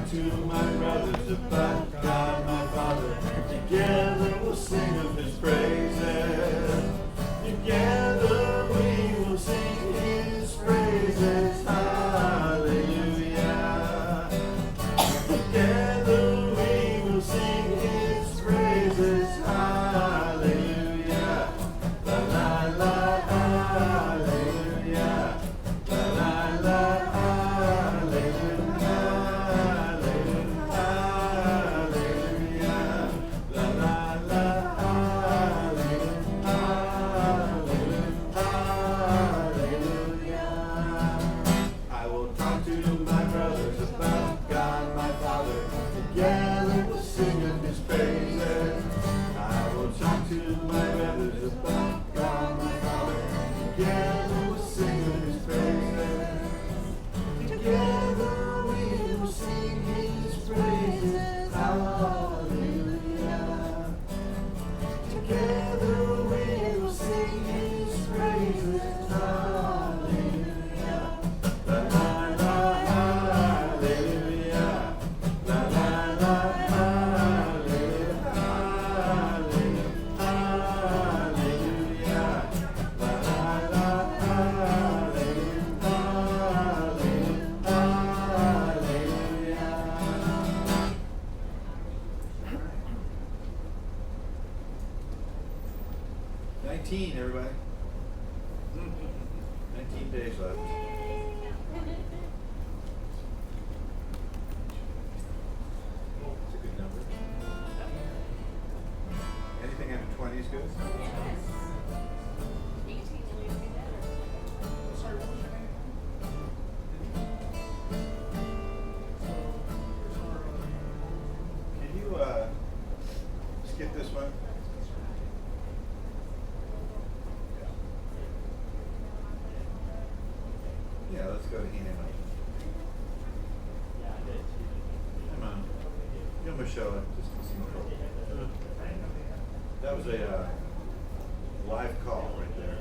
talk to my brothers about God my Father. Together we'll sing of His praises. Together we will sing His praises. Hallelujah. Together we will sing His praises. Hallelujah. La la la. Hallelujah. La la la. Hallelujah. Hallelujah. La la la. Hallelujah. I will talk to my brothers about God my Father. Together we'll sing of His praises. I will talk to my brothers about God my Father. Together we'll sing of His praises. Together we will sing His praises. Hallelujah. Together we will sing His praises. Hallelujah. La la la. Hallelujah. La la la. Hallelujah. Hallelujah. La la la. Hallelujah. Hallelujah. 19, everybody. 19 days left. It's a good number. Anything after 20 is good? Can you skip this one? Yeah, let's go to Hina. Come on. Yom HaShoah, just to see. That was a live call right there.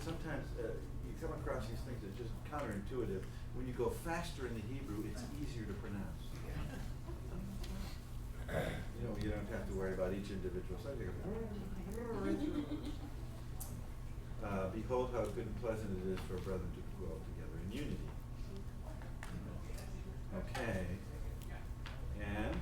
Sometimes you come across these things that are just counterintuitive. When you go faster in the Hebrew, it's easier to pronounce. each individual. Behold how good and pleasant it is for brethren to dwell together in unity. Okay. And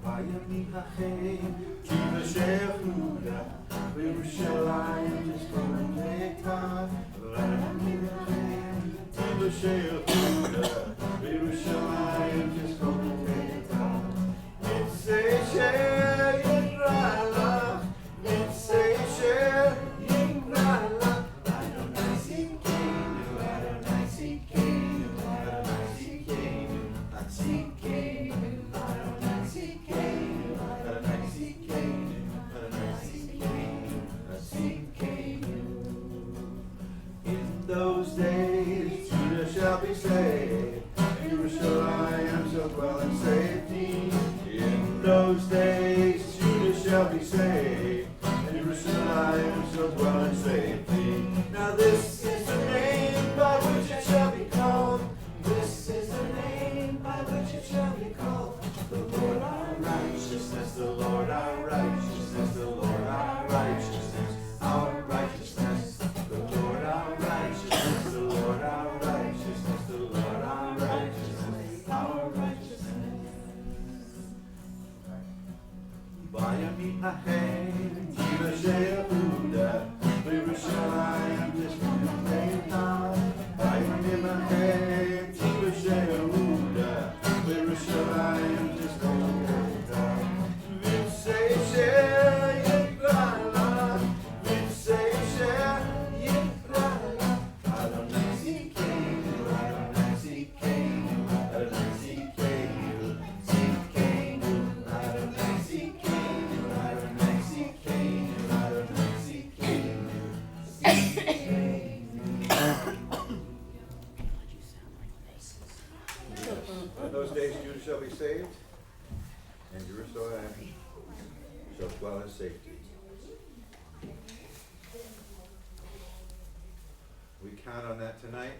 בימים ההם תיוושע יהודה וירושלים תזכור ביתה בימים ההם תיוושע יהודה וירושלים תזכור ביתה נצא שיקרא לך נצא שיקרא לך אדוני סיכנו אדוני סיכנו אדוני סיכנו סיכנו in those days, Judah shall be saved, and Jerusalem shall dwell in safety. In those days, Judah shall be saved, and Jerusalem shall dwell in safety. Now this is the name by which it shall be called. This is the name by which it shall be called. The Lord our righteousness, the Lord our righteousness, the Lord our righteousness, our righteousness, the Lord our righteousness, the Lord our righteousness, the Lord our righteousness, our righteousness. בימים ההם תיוושע יהודה וירושלים תזכור ביתה. בימים ההם תיוושע יהודה וירושלים תזכור ביתה. ונצא שיקרא לך ונצא שיקרא לך אדוני סיכנו אדוני סיכנו אדוני סיכנו סיכנו אדוני סיכנו אדוני סיכנו אדוני סיכנו In those days Judah shall be saved, and Jerusalem shall dwell in safety. We count on that tonight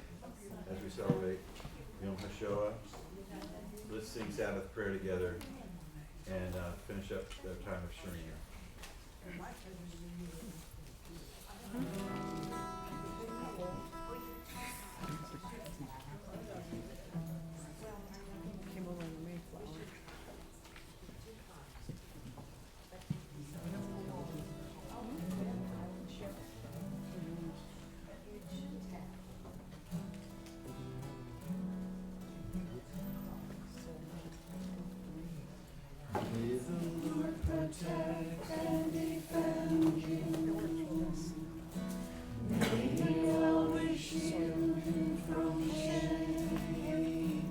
as we celebrate Yom HaShoah. Let's sing Sabbath prayer together and finish up the time of Sharina. May the Lord protect and defend you. May He always shield you from shame.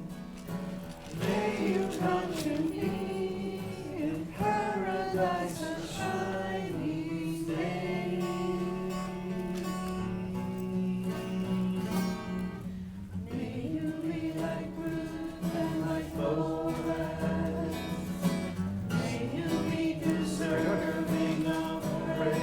May you come to me in paradise a shining day. May you be like Ruth and like Boaz. May you be deserving of praise.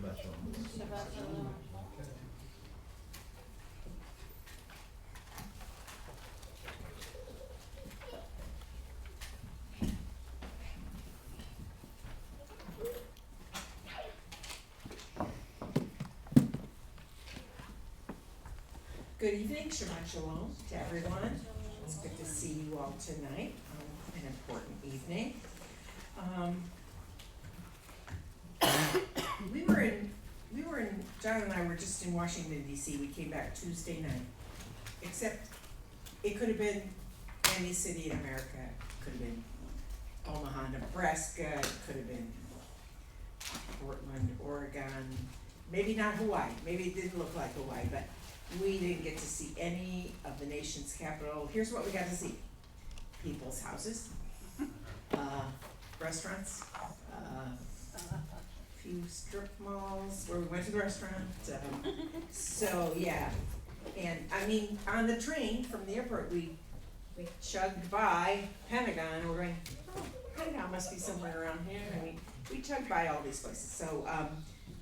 Shabbat shalom. Shabbat shalom. Okay. Good evening, Shabbat Shalom to everyone. It's good to see you all tonight on an important evening. John and I were just in Washington DC. We came back Tuesday night. Except it could have been any city in America. It could have been Omaha, Nebraska. It could have been Portland, Oregon. Maybe not Hawaii. Maybe it didn't look like Hawaii, but we didn't get to see any of the nation's capital. Here's what we got to see: people's houses, restaurants, few strip malls where we went to the restaurant. So yeah, and I mean on the train from the airport we chugged by Pentagon and we're going, oh, Pentagon must be somewhere around here. I mean, we chugged by all these places. So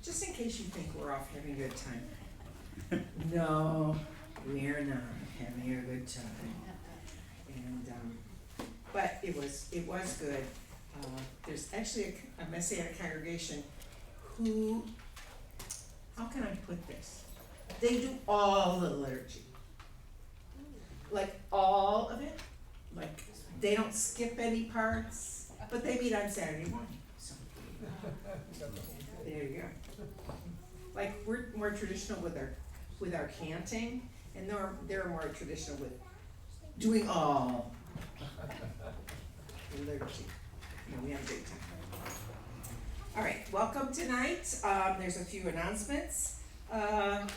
just in case you think we're off having a good time, no, we're not having a good time. And but it was good. There's actually a Messianic congregation who, how can I put this? They do all the liturgy. Like all of it. Like they don't skip any parts, but they meet on Saturday morning. So there you go. Like we're more traditional with our canting, and they're more traditional with doing all the liturgy. We have a great time. All right, welcome tonight. There's a few announcements. Now,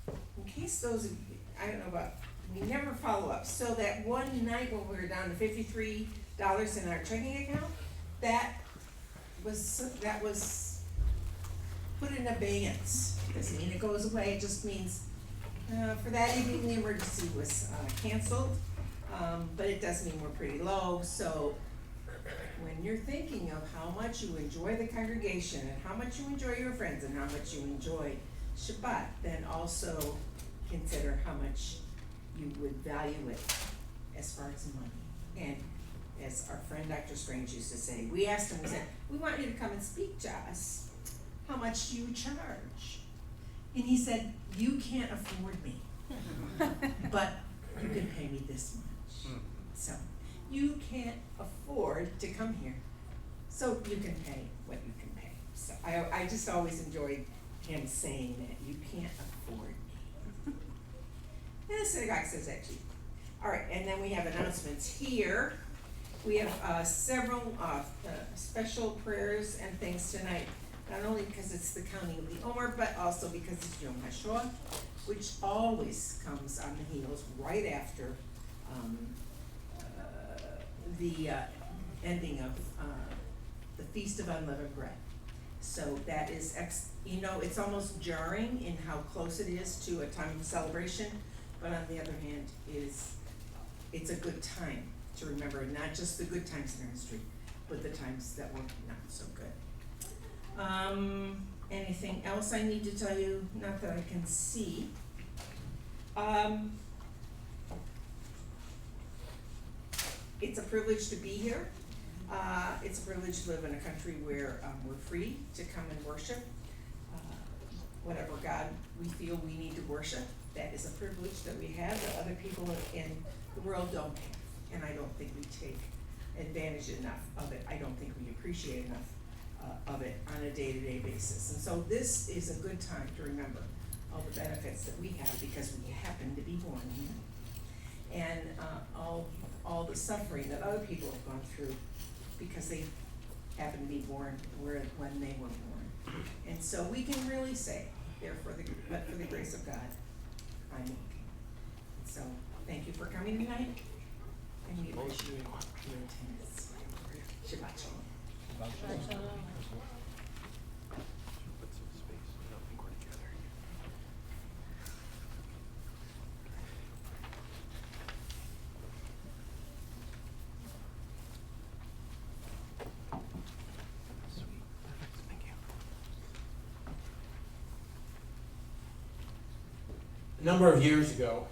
in case those of you, I don't know about, we never follow up. So that one night when we were down to $53 in our checking account, that was put in abeyance. Doesn't mean it goes away. It just means for that evening the emergency was canceled. But it does mean we're pretty low. So when you're thinking of how much you enjoy the congregation and how much you enjoy your friends and how much you enjoy Shabbat, then also consider how much you would value it as far as money. And as our friend Dr. Strange used to say, we asked him, we said, we want you to come and speak to us. How much do you charge? And he said, you can't afford me, but you can pay me this much. So you can't afford to come here, so you can pay what you can pay. So I just always enjoyed him saying that you can't afford me. And the synagogue says that too. All right, and then we have announcements here. We have several special prayers and things tonight, not only because it's the counting of the Omer, but also because it's Yom HaShoah, which always comes on the heels right after the ending of the Feast of Unleavened Bread. So that is, it's almost jarring in how close it is to a time of celebration, but on the other hand, it's a good time to remember not just the good times in our history, but the times that were not so good. Anything else I need to tell you? Not that I can see. It's a privilege to be here. It's a privilege to live in a country where we're free to come and worship whatever God we feel we need to worship. That is a privilege that we have that other people in the world don't have. And I don't think we take advantage enough of it. I don't think we appreciate enough of it on a day-to-day basis. And so this is a good time to remember all the benefits that we have because we happen to be born here. And all the suffering that other people have gone through because they happen to be born when they were born. And so we can really say, but for the grace of God, I'm okay. So thank you for coming tonight, and we appreciate your attendance. Shabbat Shalom. Shabbat shalom. A number of years ago,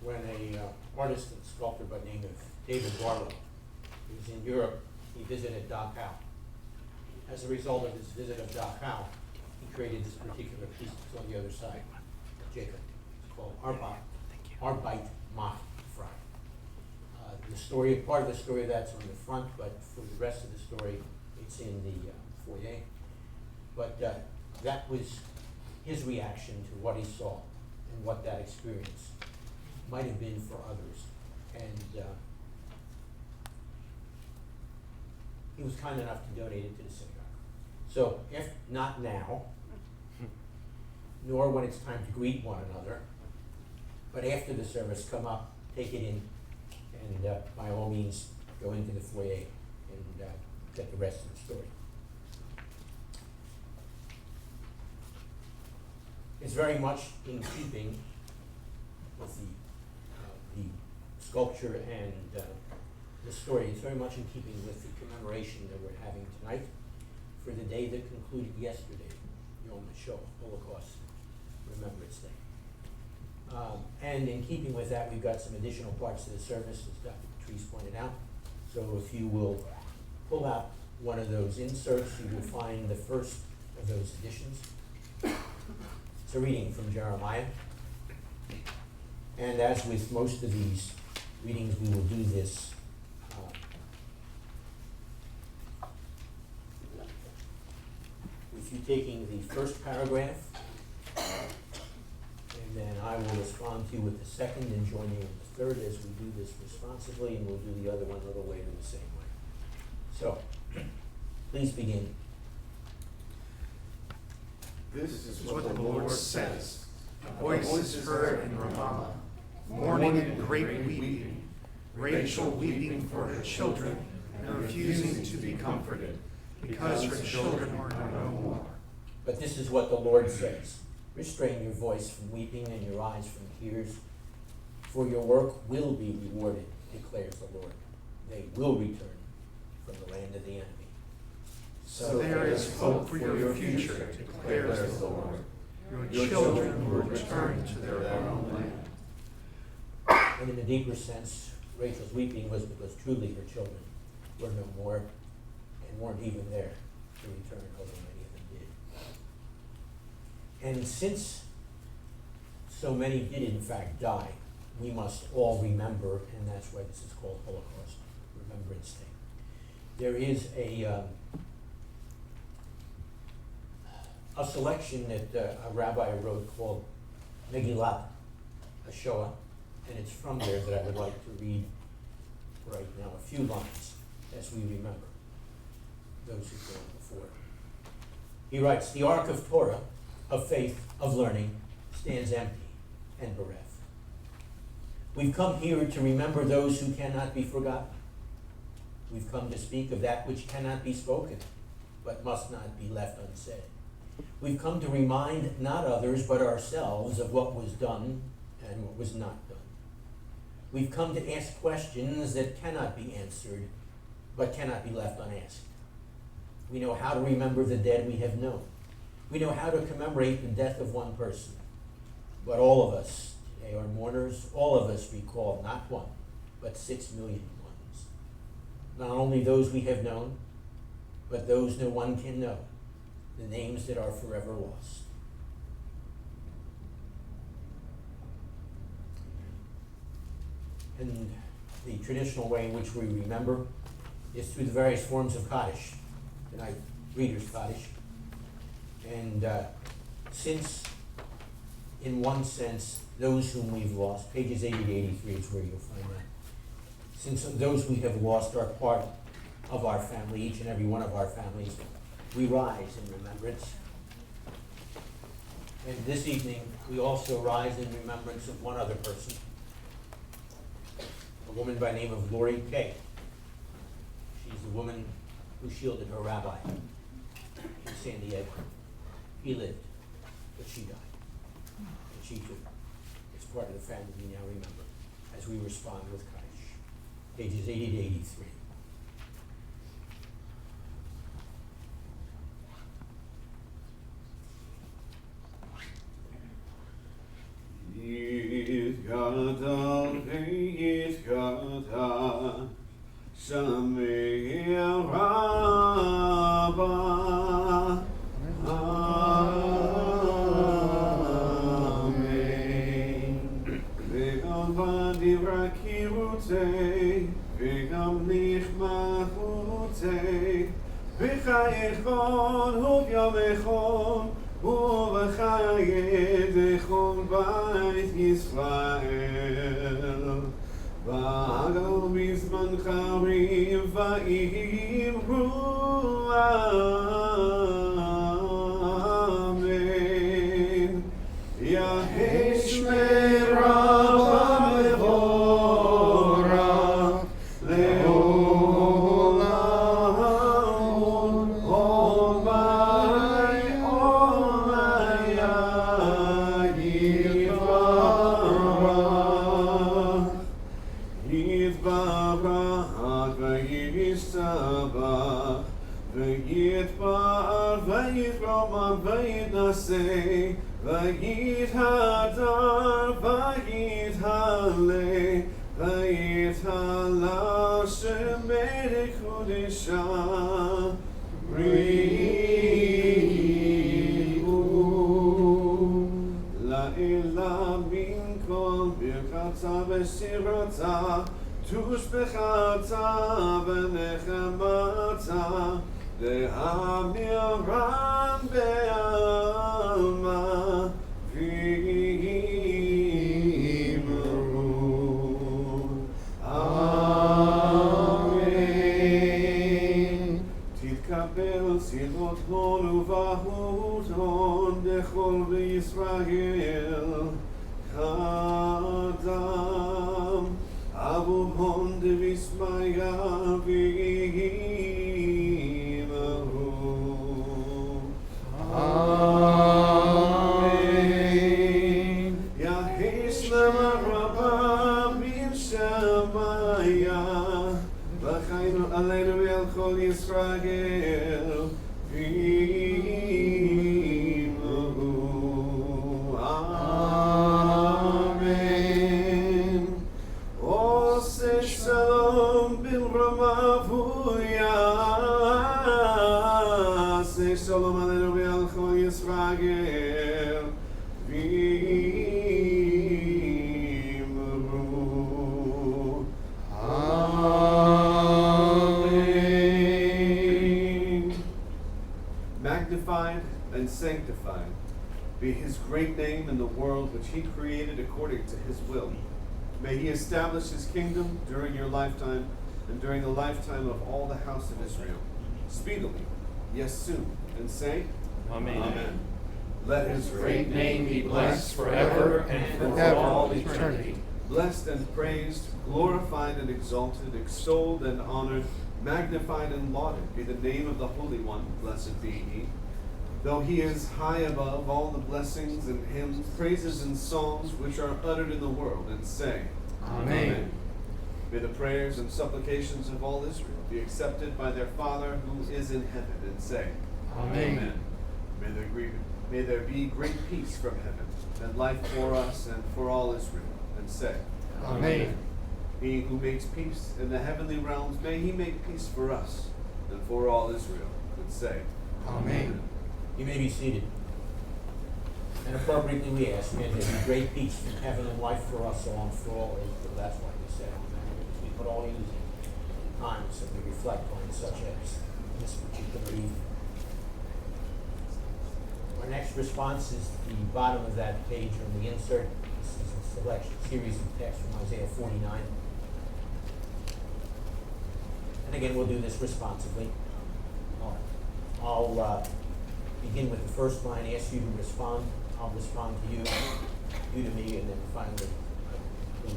when a artist and sculptor by the name of David Barlow was in Europe, he visited Dachau. As a result of his visit of Dachau, he created this particular piece that's on the other side, Jacob. It's called Arbeit macht frei. The story, part of the story that's on the front, but for the rest of the story, it's in the foyer. But that was his reaction to what he saw and what that experience might have been for others. And he was kind enough to donate it to the synagogue. So if not now, nor when it's time to greet one another, but after the service, come up, take it in, and by all means, go into the foyer and get the rest of the story. It's very much in keeping with the sculpture and the story. It's very much in keeping with the commemoration that we're having tonight for the day that concluded yesterday, Yom HaShoah, Holocaust Remembrance Day. And in keeping with that, we've got some additional parts to the service, as Dr. Patrice pointed out. So if you will pull out one of those inserts, you will find the first of those editions. It's a reading from Jeremiah. And as with most of these readings, we will do this with you taking the first paragraph, and then I will respond to you with the second and join you with the third as we do this responsively, and we'll do the other one a little later the same way. So, please begin. This is what the Lord says. A voice is heard in Ramah, mourning and great weeping, Rachel weeping for her children and refusing to be comforted, because her children are no more. But this is what the Lord says. Restrain your voice from weeping and your eyes from tears, for your work will be rewarded, declares the Lord. They will return from the land of the enemy. So there is hope for your future, declares the Lord. Your children will return to their own land. And in a deeper sense, Rachel's weeping was because truly her children were no more and weren't even there to return, although many of them did. And since so many did in fact die, we must all remember, and that's why this is called Holocaust Remembrance Day. There is a selection that a rabbi wrote called Megillat HaShoah, and it's from there that I would like to read right now a few lines as we remember those who've gone before. He writes, the ark of Torah, of faith, of learning, stands empty and bereft. We've come here to remember those who cannot be forgotten. We've come to speak of that which cannot be spoken, but must not be left unsaid. We've come to remind not others, but ourselves of what was done and what was not done. We've come to ask questions that cannot be answered, but cannot be left unasked. We know how to remember the dead we have known. We know how to commemorate the death of one person. But all of us today are mourners. All of us recall not one, but 6 million ones. Not only those we have known, but those no one can know, the names that are forever lost. And the traditional way in which we remember is through the various forms of Kaddish. Tonight, Reader's Kaddish. And since, in one sense, those whom we've lost, pages 80 to 83 is where you'll find that. Since those we have lost are part of our family, each and every one of our families, we rise in remembrance. And this evening, we also rise in remembrance of one other person, a woman by the name of Lori Kay. She's the woman who shielded her rabbi in San Diego. He lived, but she died. And she too is part of the family we now remember as we respond with Kaddish. Pages 80 to 83. Gadol v'yitkata Shamei Rabbah. Amen. V'gam v'divra kirutei V'gam nichmachutei V'chayechon u'vyamechon ובחייתכם בית ישראל והגל בזמן חריב ואמרו אמן יהי שמי רבה מבורך לעולם עוד ביי ויתפאר ויתרומם ויתנשא ויתהדר ויתהלל ויתהלל שמי קודשה בריאו לעילה מן כל ברכתה ושירתה תושבחתה ונחמתה להמירן בעלמא ואמרו אמן תתקבל סדרות הון ובהות הון בכל בישראל אדם אבו הון דביסמיה Amen. Yahei Shlema Rabba Min Shemaya V'chaynu Aleinu Ve'al Chol Yisrael V'imru Amen. Oseh Shalom B'ramav Shalom Aleinu Ve'al Chol Yisrael V'imru Amen. Magnified and sanctified be His great name in the world which He created according to His will. May He establish His kingdom during your lifetime and during the lifetime of all the house of Israel. Speedily, yes, soon, and say, Amen. Amen. Let His Great name be blessed forever and for all eternity. Blessed and praised, glorified and exalted, extolled and honored, magnified and lauded be the name of the Holy One, blessed be He. Though He is high above all the blessings and hymns, praises and songs which are uttered in the world, and say, Amen. May the prayers and supplications of all Israel be accepted by their Father who is in heaven, and say, Amen. May there be great peace from heaven, and life for us and for all Israel, and say, Amen. He who makes peace in the heavenly realms, may He make peace for us and for all Israel, and say, Amen. You may be seated. And appropriately we ask, may there be great peace from heaven and life for us all and for all Israel. That's why we say amen. Because we put all these times that we reflect on, such as this particular evening. Our next response is the bottom of that page on the insert. This is a selection series of text from Isaiah 49. And again, we'll do this responsively. I'll begin with the first line, ask you to respond. I'll respond to you, you to me, and then finally me.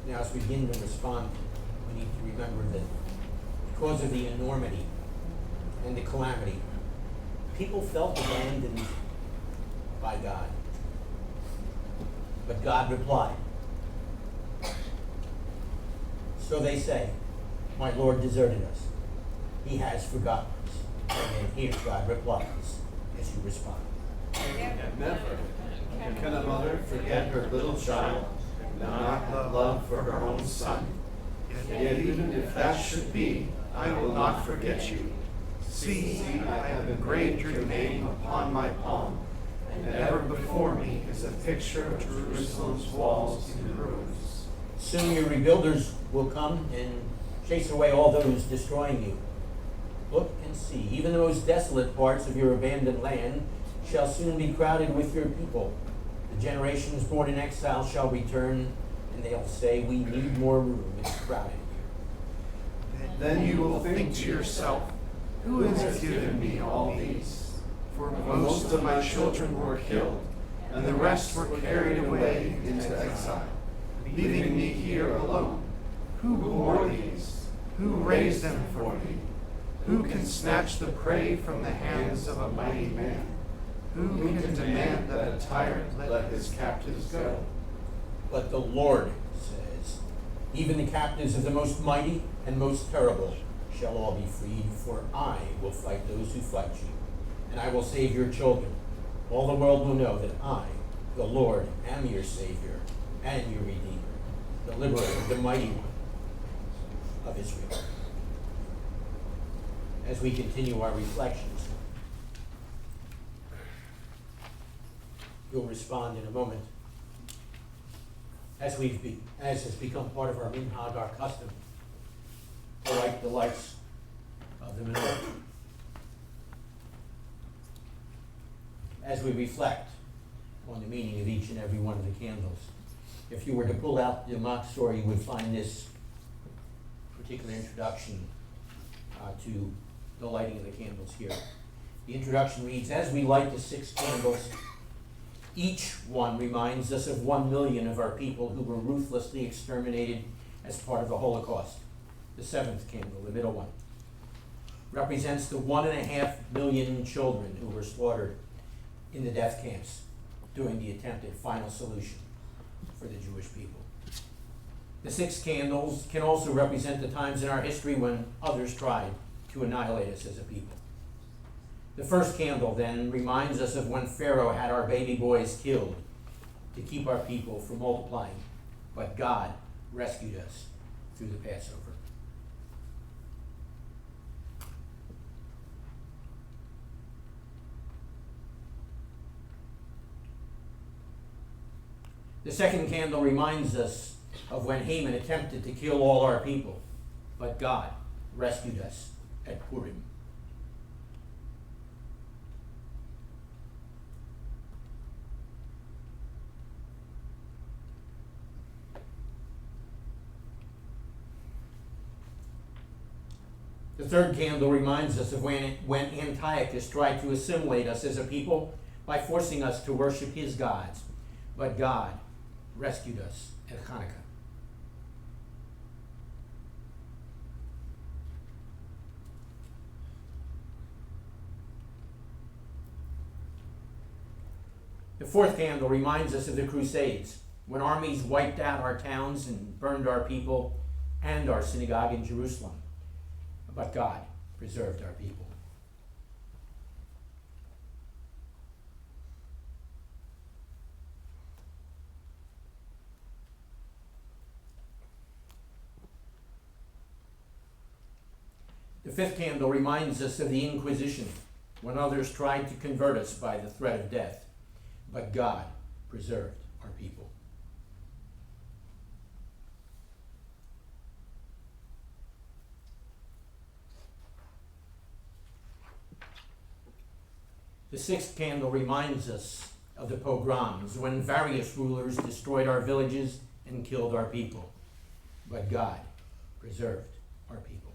Now, as we begin to respond, we need to remember that because of the enormity and the calamity, people felt abandoned by God. But God replied. So they say, my Lord deserted us. He has forgotten us. And then here God replies as you respond. And never can a mother forget her little child and not have love for her own son. Yet even if that should be, I will not forget you. See, I have engraved your name upon my palm, and ever before me is a picture of Jerusalem's walls in ruins. Soon your rebuilders will come and chase away all those destroying you. Look and see, even the most desolate parts of your abandoned land shall soon be crowded with your people. The generations born in exile shall return, and they'll say, we need more room, it's crowded here. Then you will think to yourself, who has given me all these? For most of my children were killed, and the rest were carried away into exile, leaving me here alone. Who bore these? Who raised them for me? Who can snatch the prey from the hands of a mighty man? Who can demand that a tyrant let his captives go? But the Lord says, even the captives of the most mighty and most terrible shall all be freed, for I will fight those who fight you, and I will save your children. All the world will know that I, the Lord, am your Savior and your Redeemer, the Liberator, the Mighty One of Israel. As we continue our reflections, you'll respond in a moment. As has become part of our minhag, our custom, to light the lights of the menorah. As we reflect on the meaning of each and every one of the candles, if you were to pull out the Machzor, you would find this particular introduction to the lighting of the candles here. The introduction reads, as we light the 6 candles, each one reminds us of 1 million of our people who were ruthlessly exterminated as part of the Holocaust. The 7th candle, the middle one, represents the 1.5 million children who were slaughtered in the death camps during the attempted final solution for the Jewish people. The 6 candles can also represent the times in our history when others tried to annihilate us as a people. The first candle then reminds us of when Pharaoh had our baby boys killed to keep our people from multiplying, but God rescued us through the Passover. The second candle reminds us of when Haman attempted to kill all our people, but God rescued us at Purim. The third candle reminds us of when Antiochus tried to assimilate us as a people by forcing us to worship his gods, but God rescued us at Hanukkah. The fourth candle reminds us of the Crusades, when armies wiped out our towns and burned our people and our synagogue in Jerusalem. But God preserved our people. The fifth candle reminds us of the Inquisition, when others tried to convert us by the threat of death. But God preserved our people. The sixth candle reminds us of the pogroms, when various rulers destroyed our villages and killed our people. But God preserved our people.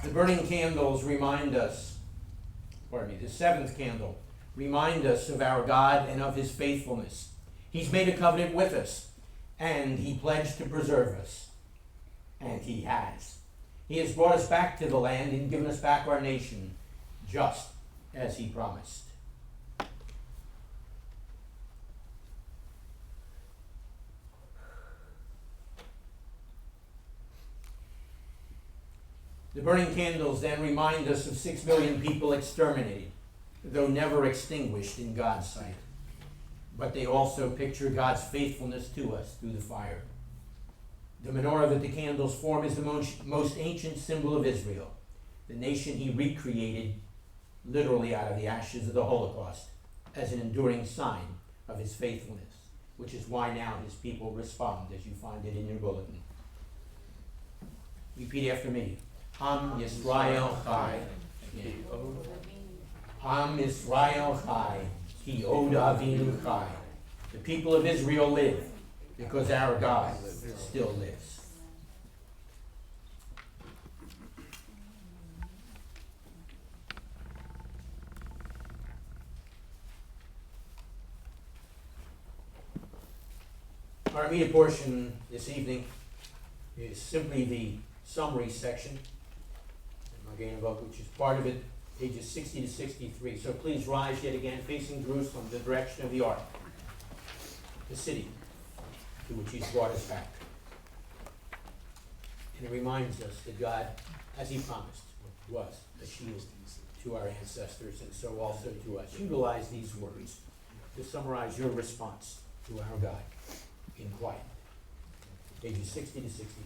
The burning candles remind us, the seventh candle remind us of our God and of his faithfulness. He's made a covenant with us, and he pledged to preserve us. And he has. He has brought us back to the land and given us back our nation, just as he promised. burning candles then remind us of 6 million people exterminated, though never extinguished in God's sight. But they also picture God's faithfulness to us through the fire. The menorah that the candles form is the most ancient symbol of Israel, the nation he recreated literally out of the ashes of the Holocaust as an enduring sign of his faithfulness, which is why now his people respond as you find it in your bulletin. Repeat after me. Am Yisrael Chai. Am Yisrael Chai. Ki Od Avinu Chai. The people of Israel live because our God still lives. Our media portion this evening is simply the summary section in Magen Avot, which is part of it, pages 60 to 63. So please rise yet again, facing Jerusalem, the direction of the ark, the city to which he's brought us back. And it reminds us that God, as he promised, was a shield to our ancestors, and so also to us. Utilize these words to summarize your response to our God in quiet. Pages 60 to 63.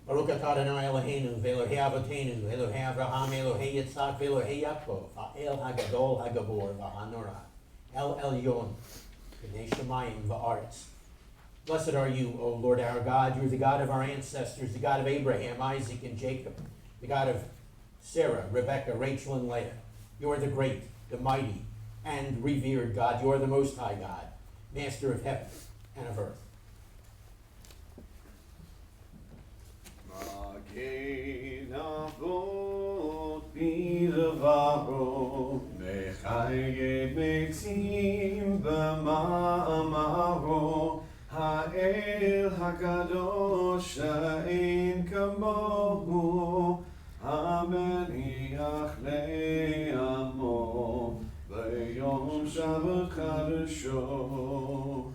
Baruch atah Adonai Eloheinu, ve'Elohei Avotenu, Elohei Avraham, Elohei Yitzhak, ve'Elohei Yaakov, ha'el hagadol hagabor, v'hanora, el elyon, b'nei shemayim v'aretz. Blessed are you, O Lord our God. You are the God of our ancestors, the God of Abraham, Isaac, and Jacob, the God of Sarah, Rebekah, Rachel, and Leah. You are the great, the mighty, and revered God. You are the Most High God, Master of heaven and of earth. Magen Avot bidvaro, mechayed metim b'ma'amaro, ha'el hakadosh ha'en kamohu, המניח לעמו ביום שבת קדשו.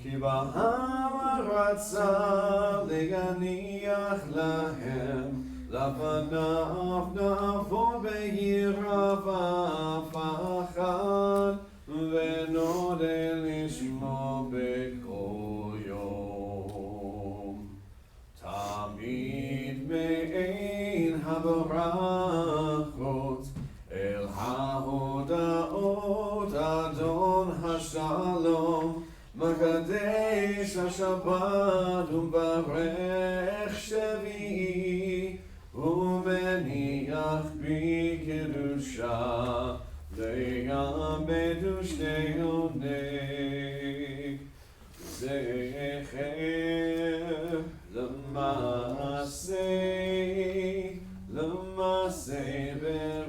כי בעם רצה להניח להם, לפניו נעבור ביראה ופחד, ונודה לשמו בכל יום. תמיד מעין הברכות אל ההודעות אדון השלום, מקדש השבת ומברך שביעי, ומניח בקדושה לימד ושני עונג. זכר למעשה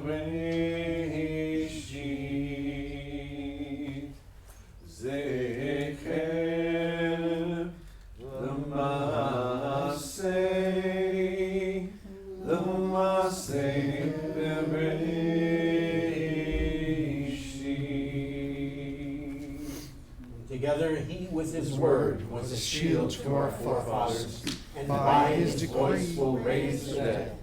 בראשית. זכר למעשה בראשית. Together he with his word was a shield to our forefathers, and by his voice will raise the dead.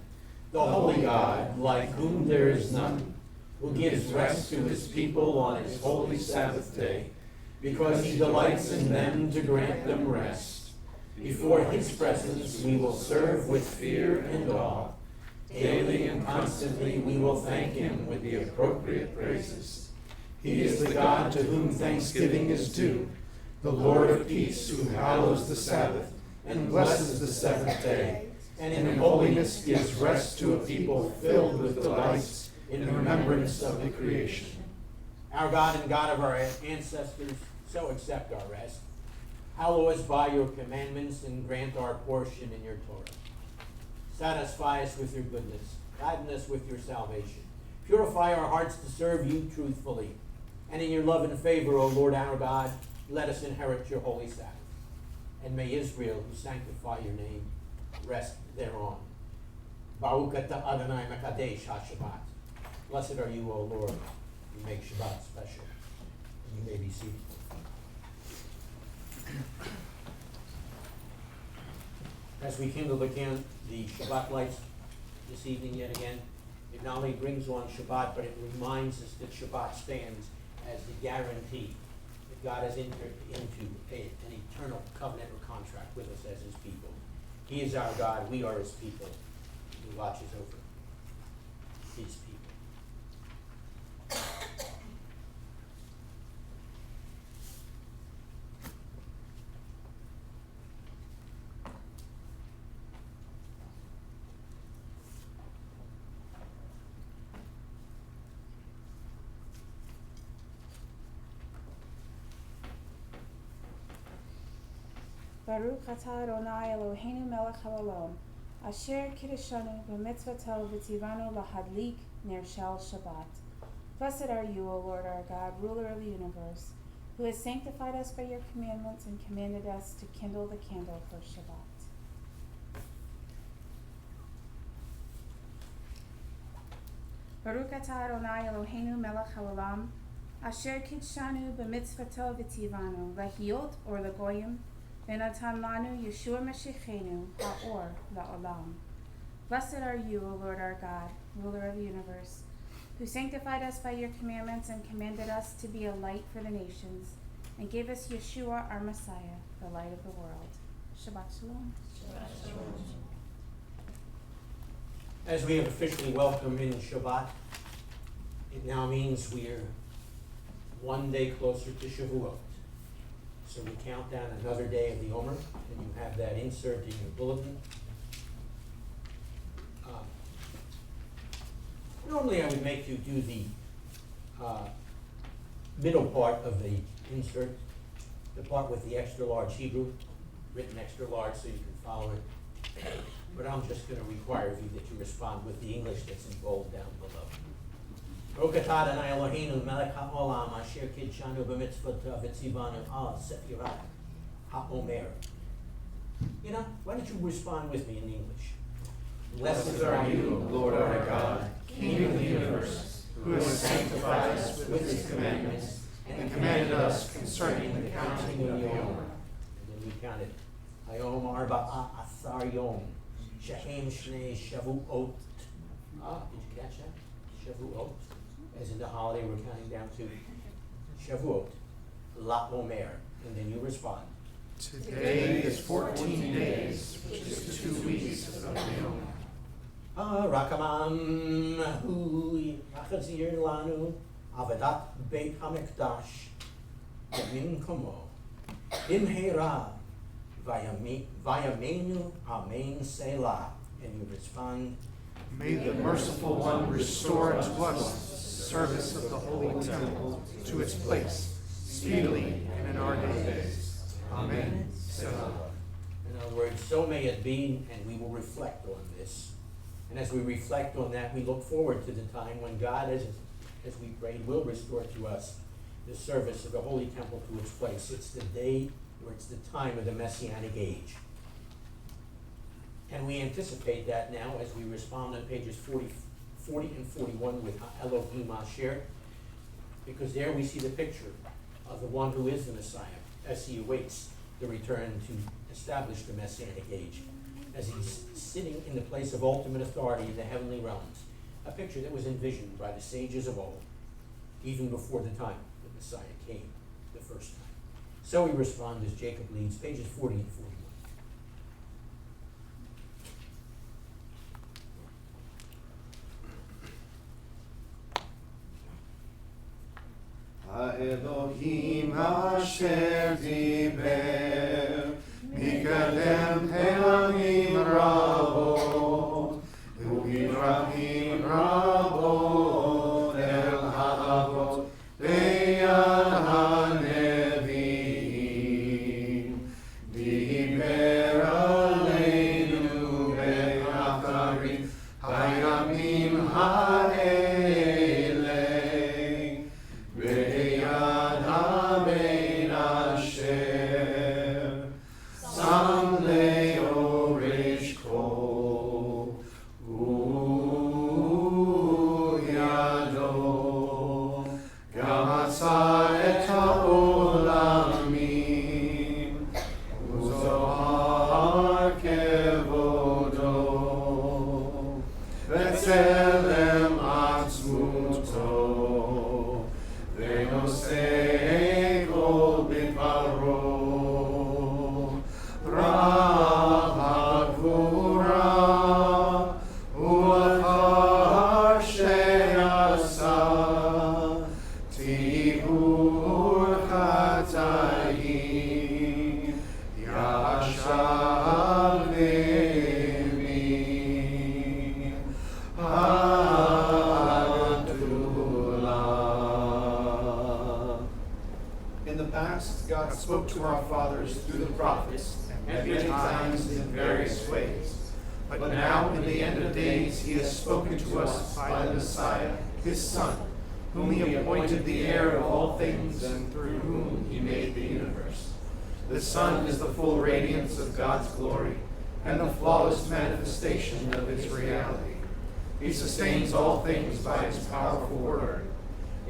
The holy God, like whom there is none, who gives rest to his people on his holy Sabbath day, because he delights in them to grant them rest. Before his presence we will serve with fear and awe. Daily and constantly we will thank him with the appropriate praises. He is the God to whom thanksgiving is due, the Lord of peace, who hallows the Sabbath and blesses the seventh day, and in holiness gives rest to a people filled with delights in remembrance of the creation. Our God and God of our ancestors, so accept our rest. Hallow us by your commandments and grant our portion in your Torah. Satisfy us with your goodness. Gladden us with your salvation. Purify our hearts to serve you truthfully. And in your love and favor, O Lord our God, let us inherit your holy Sabbath. And may Israel, who sanctify your name, rest thereon. Baruch atah Adonai Mekadesh HaShabbat. Blessed are you, O Lord, who make Shabbat special. And you may be seated. As we kindle the Shabbat lights this evening yet again, it not only brings on Shabbat, but it reminds us that Shabbat stands as the guarantee that God has entered into an eternal covenant or contract with us as his people. He is our God, we are his people. He watches over his people. Baruch atah Adonai Eloheinu melech haolam, asher kiddushanu b'mitzvoto v'tzivanu lahadlik ner shel Shabbat. Blessed are you, O Lord our God, ruler of the universe, who has sanctified us by your commandments and commanded us to kindle the candle for Shabbat. Baruch atah Adonai Eloheinu melech haolam, asher kiddushanu b'mitzvoto v'tzivanu lahiot or lagoyim, V'natan lanu Yeshua Mashiachenu ha'or la'olam. Blessed are you, O Lord our God, ruler of the universe, who sanctified us by your commandments and commanded us to be a light for the nations, and gave us Yeshua our Messiah, the light of the world. Shabbat Shalom. Shabbat Shalom. As we have officially welcomed in Shabbat, it now means we are one day closer to Shavuot. So we count down another day of the Omer, and you have that insert in your bulletin. Normally I would make you do the middle part of the insert, the part with the extra large Hebrew, written extra large so you can follow it. But I'm just going to require of you that you respond with the English that's in bold down below. Baruch atah Adonai Eloheinu melech haolam asher kidshanu b'mitzvotav v'tzivanu al sefirat ha'omer. You know, why don't you respond with me in English? Blessed are you, Lord our God, King of the universe, who has sanctified us with his commandments and commanded us concerning the counting of the Omer. And then we counted. Hayom arba'a athar yom, shehem shnei shavuot. Did you catch that? Shavuot. As in the holiday, we're counting down to Shavuot, La Omer, and then you respond. Today is 14 days, which is 2 weeks of the Omer. Rakamam hu yachazir lanu avadat beit hamikdash yamin komo imhera vayamenu amen selah, and you respond. May the merciful one restore to us the service of the holy temple to its place, speedily and in our days. Amen. Selah. In other words, so may it be, and we will reflect on this. And as we reflect on that, we look forward to the time when God, as we prayed, will restore to us the service of the holy temple to its place. It's the day, or it's the time of the Messianic age. And we anticipate that now as we respond on pages 40 and 41 with Elohim Asher, because there we see the picture of the one who is the Messiah as he awaits the return to establish the Messianic age, as he's sitting in the place of ultimate authority in the heavenly realms, a picture that was envisioned by the sages of old, even before the time the Messiah came the first time. So we respond as Jacob leads, pages 40 and 41. Elohim asher diber mikadem pe'amim rabot u'bidrahim rabot el ha'avot be'yad ha'nevi'im הימים האלה ביד הבן אשר שם ליורש כל וידו גם עשה את העולמים וזוהר כבודו וצלם עצמותו ונושא כל בדברו רב הגבורה ולאחר שעשה טיהור חטאים ישב לימים הגדולה. In the past, God spoke to our fathers through the prophets at many times in various ways. But now, in the end of days, he has spoken to us by the Messiah, his Son, whom he appointed the heir of all things and through whom he made the universe. The Son is the full radiance of God's glory and the flawless manifestation of its reality. He sustains all things by his powerful word.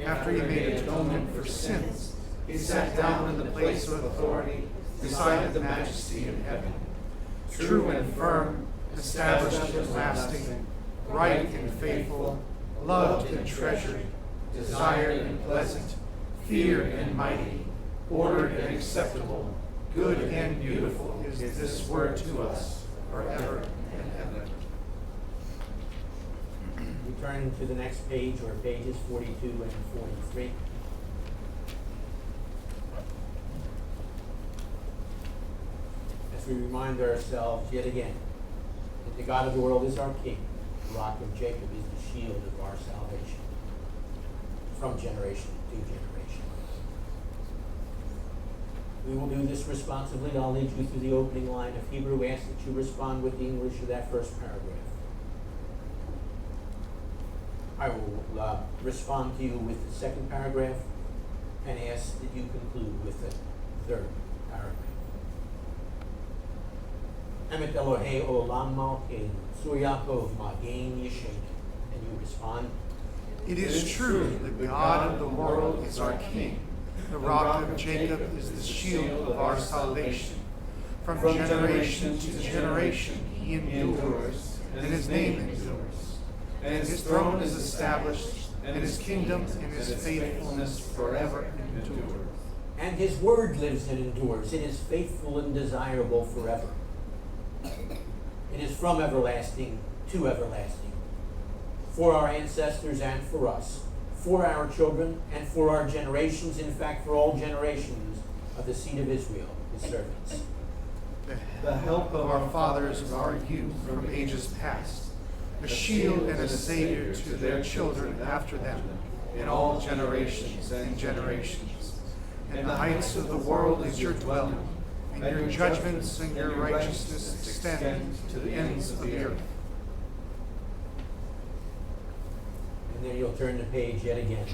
After he made atonement for sins, he sat down in the place of authority beside the majesty in heaven. True and firm, established and lasting, right and faithful, loved and treasured, desired and pleasant, feared and mighty, ordered and acceptable, good and beautiful is this word to us forever and ever. We turn to the next page, or pages 42 and 43. As we remind ourselves yet again that the God of the world is our King, the Rock of Jacob is the shield of our salvation from generation to generation. We will do this responsibly. I'll lead you through the opening line of Hebrew. Ask that you respond with the English of that first paragraph. I will respond to you with the second paragraph and ask that you conclude with the third paragraph. Emet Elohei Olam Malkeinu, Sur Yaakov Magen Yeshek. And you respond. It is true that God of the world is our King. The Rock of Jacob is the shield of our salvation. From generation to generation he endures, and his name endures. And his throne is established, and his kingdom and his faithfulness forever endure. And his word lives and endures. It is faithful and desirable forever. It is from everlasting to everlasting. For our ancestors and for us, for our children and for our generations, in fact, for all generations of the seed of Israel, his servants. The help of our fathers are you from ages past, a shield and a savior to their children after them, in all generations and generations. And the heights of the world is your dwelling, and your judgments and your righteousness extend to the ends of the earth. And then you'll turn the page yet again.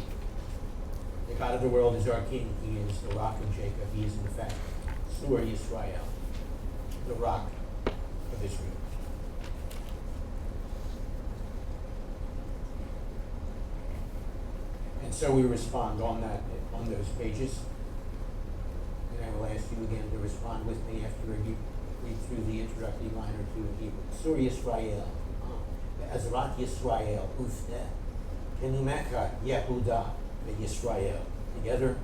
The God of the world is our King. He is the Rock of Jacob. He is, in fact, Sur Yisrael, the Rock of Israel. And so we respond on those pages. And I will ask you again to respond with me after I read through the introductory line or two in Hebrew. Sur Yisrael, Azrat Yisrael, Ufneh, Kenumeka Yehuda, Yisrael. Together.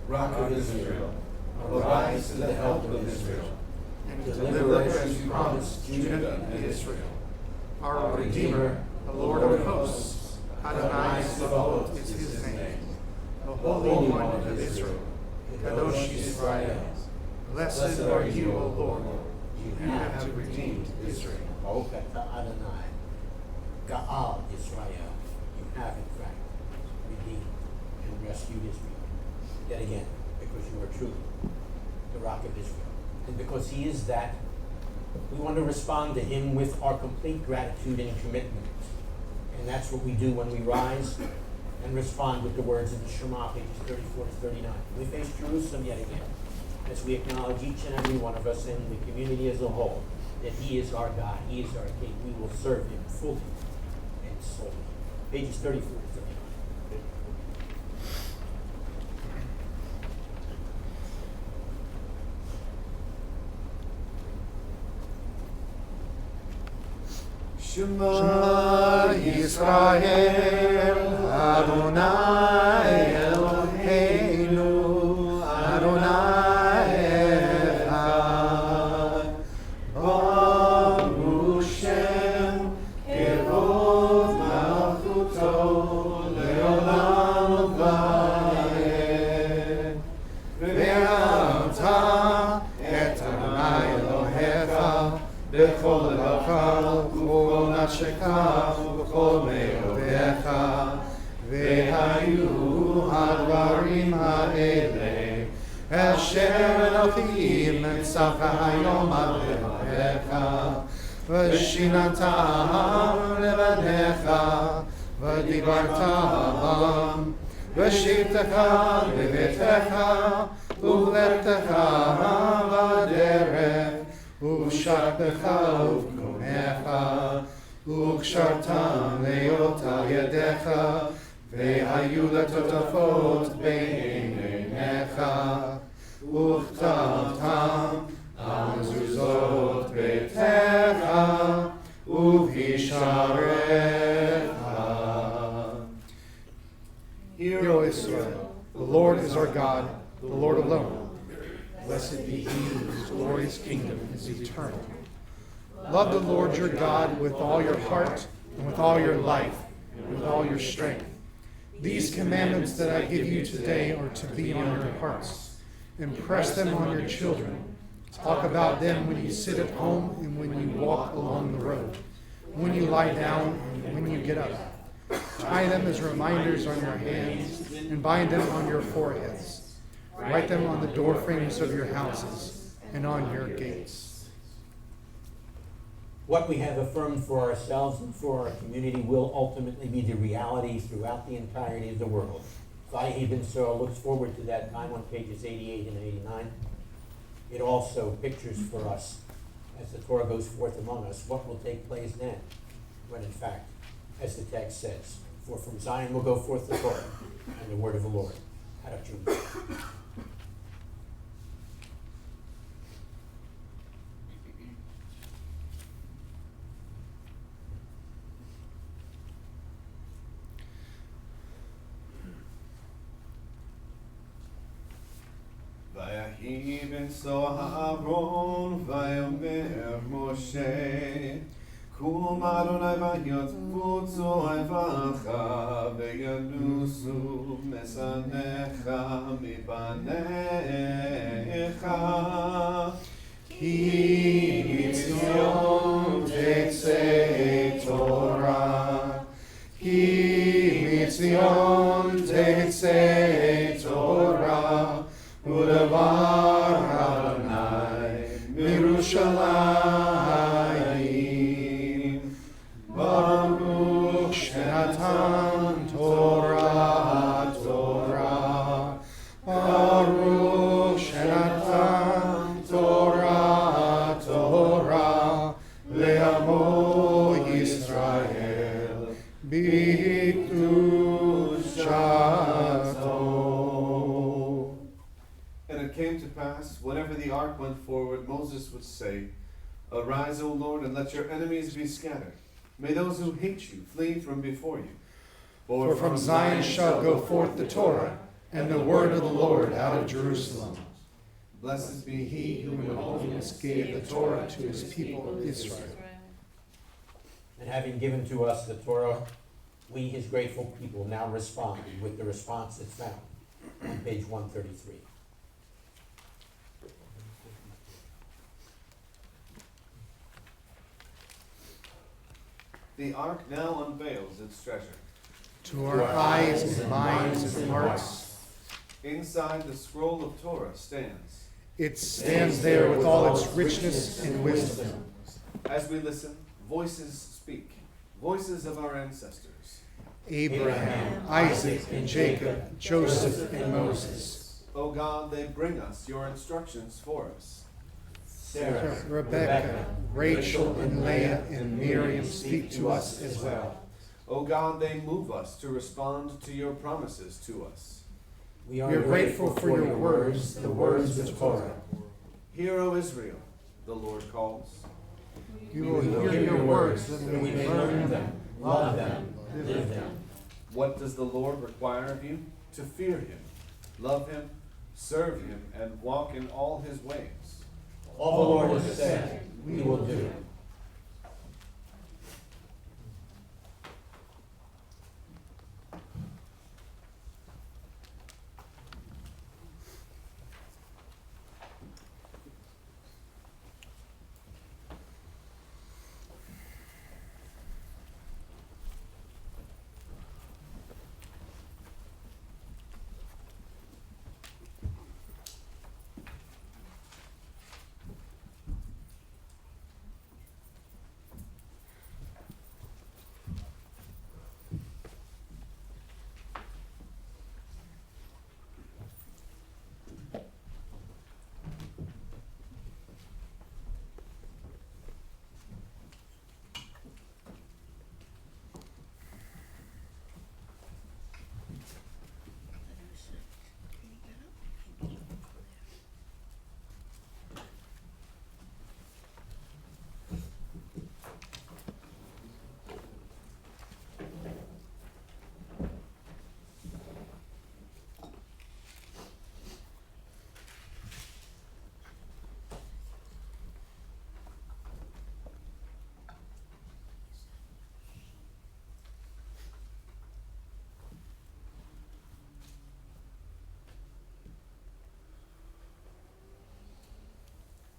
Rock of Israel, arise to the help of Israel. And deliver as you promised Judah and Israel. Our Redeemer, the Lord of hosts, Adonai Sabaoth is his name. The Holy One of Israel, Kadosh Yisrael. Blessed are you, O Lord. You have redeemed Israel. Baruch Adonai, Ga'al Yisrael. You have, in fact, redeemed and rescued Israel. Yet again, because you are truly the Rock of Israel. And because he is that, We want to respond to him with our complete gratitude and commitment. And that's what we do when we rise and respond with the words of the Shema, pages 34 to 39. We face Jerusalem yet again, as we acknowledge each and every one of us and the community as a whole, that he is our God, he is our King. We will serve him fully and solely. Pages 34 to 39. Shema Yisrael, Adonai Eloheinu, Adonai Echad. Baruch Shem, Kevod Malchuto, Leolam Vayed. Ve'ata et Adonai Elohecha, Bechol levacha, ובכל נפשך ובכל מאודיך, והיו הדברים האלה אשר אנוכי מצווך היום על לבביך, ושיננתם לבניך, ודיברת בם, בשבתך בביתך, ובלכתך בדרך, ובשעתך ובקומך, וקשרתם להיות על ידיך, והיו לטוטפות בין עיניך, וכתבתם על מזוזות ביתך, ובשעריך. Hear, O Israel, the Lord is our God, the Lord alone. Blessed be he whose glorious kingdom is eternal. Love the Lord your God with all your heart, and with all your life, and with all your strength. These commandments that I give you today are to be on your hearts. Impress them on your children. Talk about them when you sit at home and when you walk along the road, when you lie down and when you get up. Tie them as reminders on your hands and bind them on your foreheads. Write them on the doorframes of your houses and on your gates. What we have affirmed for ourselves and for our community will ultimately be the reality throughout the entirety of the world. Vayehi ben Sora looks forward to that time on pages 88 and 89. It also pictures for us, as the Torah goes forth among us, what will take place then, when in fact, as the text says, for from Zion will go forth the Torah and the word of the Lord out of Judah. ויהי בנשוא הארון ויאמר משה קום אדוני ויצבו צועביך וינוסו משנאיך מבניך כי מציון תצא תורה, כי מציון תצא תורה, ודבר אדוני מירושלים. ברוך שנתן תורה תורה, ברוך שנתן תורה תורה, לעמו ישראל בקדושתו. And it came to pass, whenever the ark went forward, Moses would say, Arise, O Lord, and let your enemies be scattered. May those who hate you flee from before you. For from Zion shall go forth the Torah, and the word of the Lord out of Jerusalem. Blessed be He who in holiness gave the Torah to his people Israel. And having given to us the Torah, we, his grateful people, now respond with the response that's found on page 133. The ark now unveils its treasure. To our eyes and minds and hearts, Inside the scroll of Torah stands It stands there with all its richness and wisdom. As we listen, voices speak, voices of our ancestors. Abraham, Isaac, and Jacob, Joseph, and Moses. O God, they bring us your instructions for us. Sarah, Rebecca, Rachel, and Leah, and Miriam speak to us as well. O God, they move us to respond to your promises to us. we We are grateful for your words, the words of Torah. Hear, O Israel, the Lord calls. You will hear your words that we may learn them, love them, live them. What does the Lord require of you? To fear him, love him, serve him, and walk in all his ways. All the Lord has said, we will do.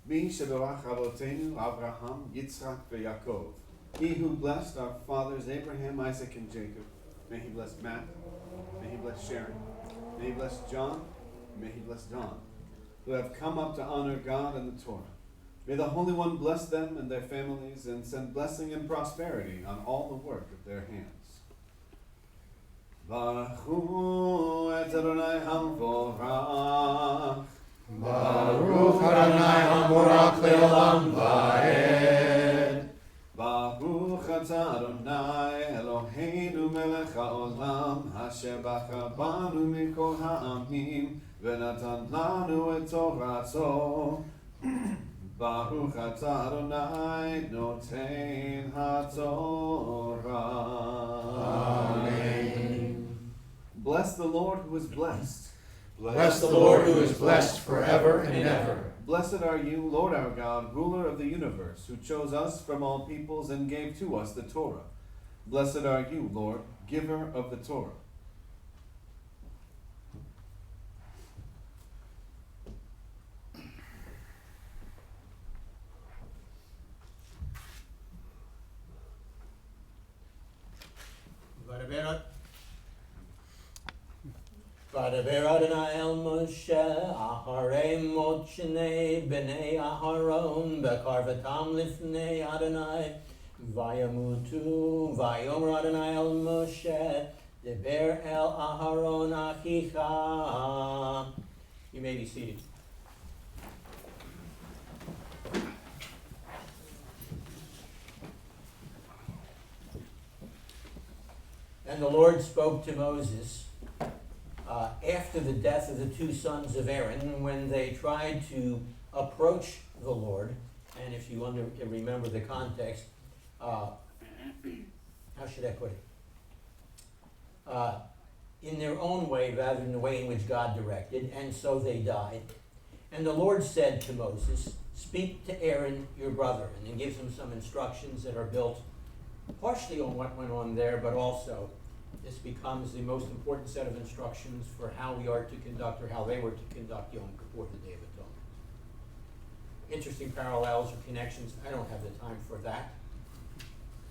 Mi shebarach Avotenu, Abraham, Yitzchak, veYaakov. He who blessed our fathers Abraham, Isaac, and Jacob. May he bless Matt. May he bless Sharon. May he bless John. May he bless Don, who have come up to honor God and the Torah. May the Holy One bless them and their families and send blessing and prosperity on all the work of their hands. Baruch et Adonai Hamvorach. Baruch Adonai HaMorach Le'olam Va'ed. Baruch atah Adonai Eloheinu melech haolam asher bacha banu mikol ha'amim v'natan lanu et torato. Baruch atah Adonai noten ha'torah. Amen. Bless the Lord who is blessed. Bless the Lord who is blessed forever and ever. Blessed are you, Lord our God, ruler of the universe, who chose us from all peoples and gave to us the Torah. Blessed are you, Lord, giver of the Torah. Vadaber Adonai el Moshe, Acharei Mot shnei b'nei Aharon, bekarvatam lifnei Adonai, vayamutu, vayomer Adonai el Moshe, deber el Aharon achicha. You may be seated. And the Lord spoke to Moses after the death of the two sons of Aaron, when they tried to approach the Lord. And if you remember the context, how should I put it? In their own way rather than the way in which God directed, and so they died. And the Lord said to Moses, "Speak to Aaron, your brother," and then gives him some instructions that are built partially on what went on there, but also this becomes the most important set of instructions for how we are to conduct, or how they were to conduct Yom Kippur, the Day of Atonement. Interesting parallels or connections. I don't have the time for that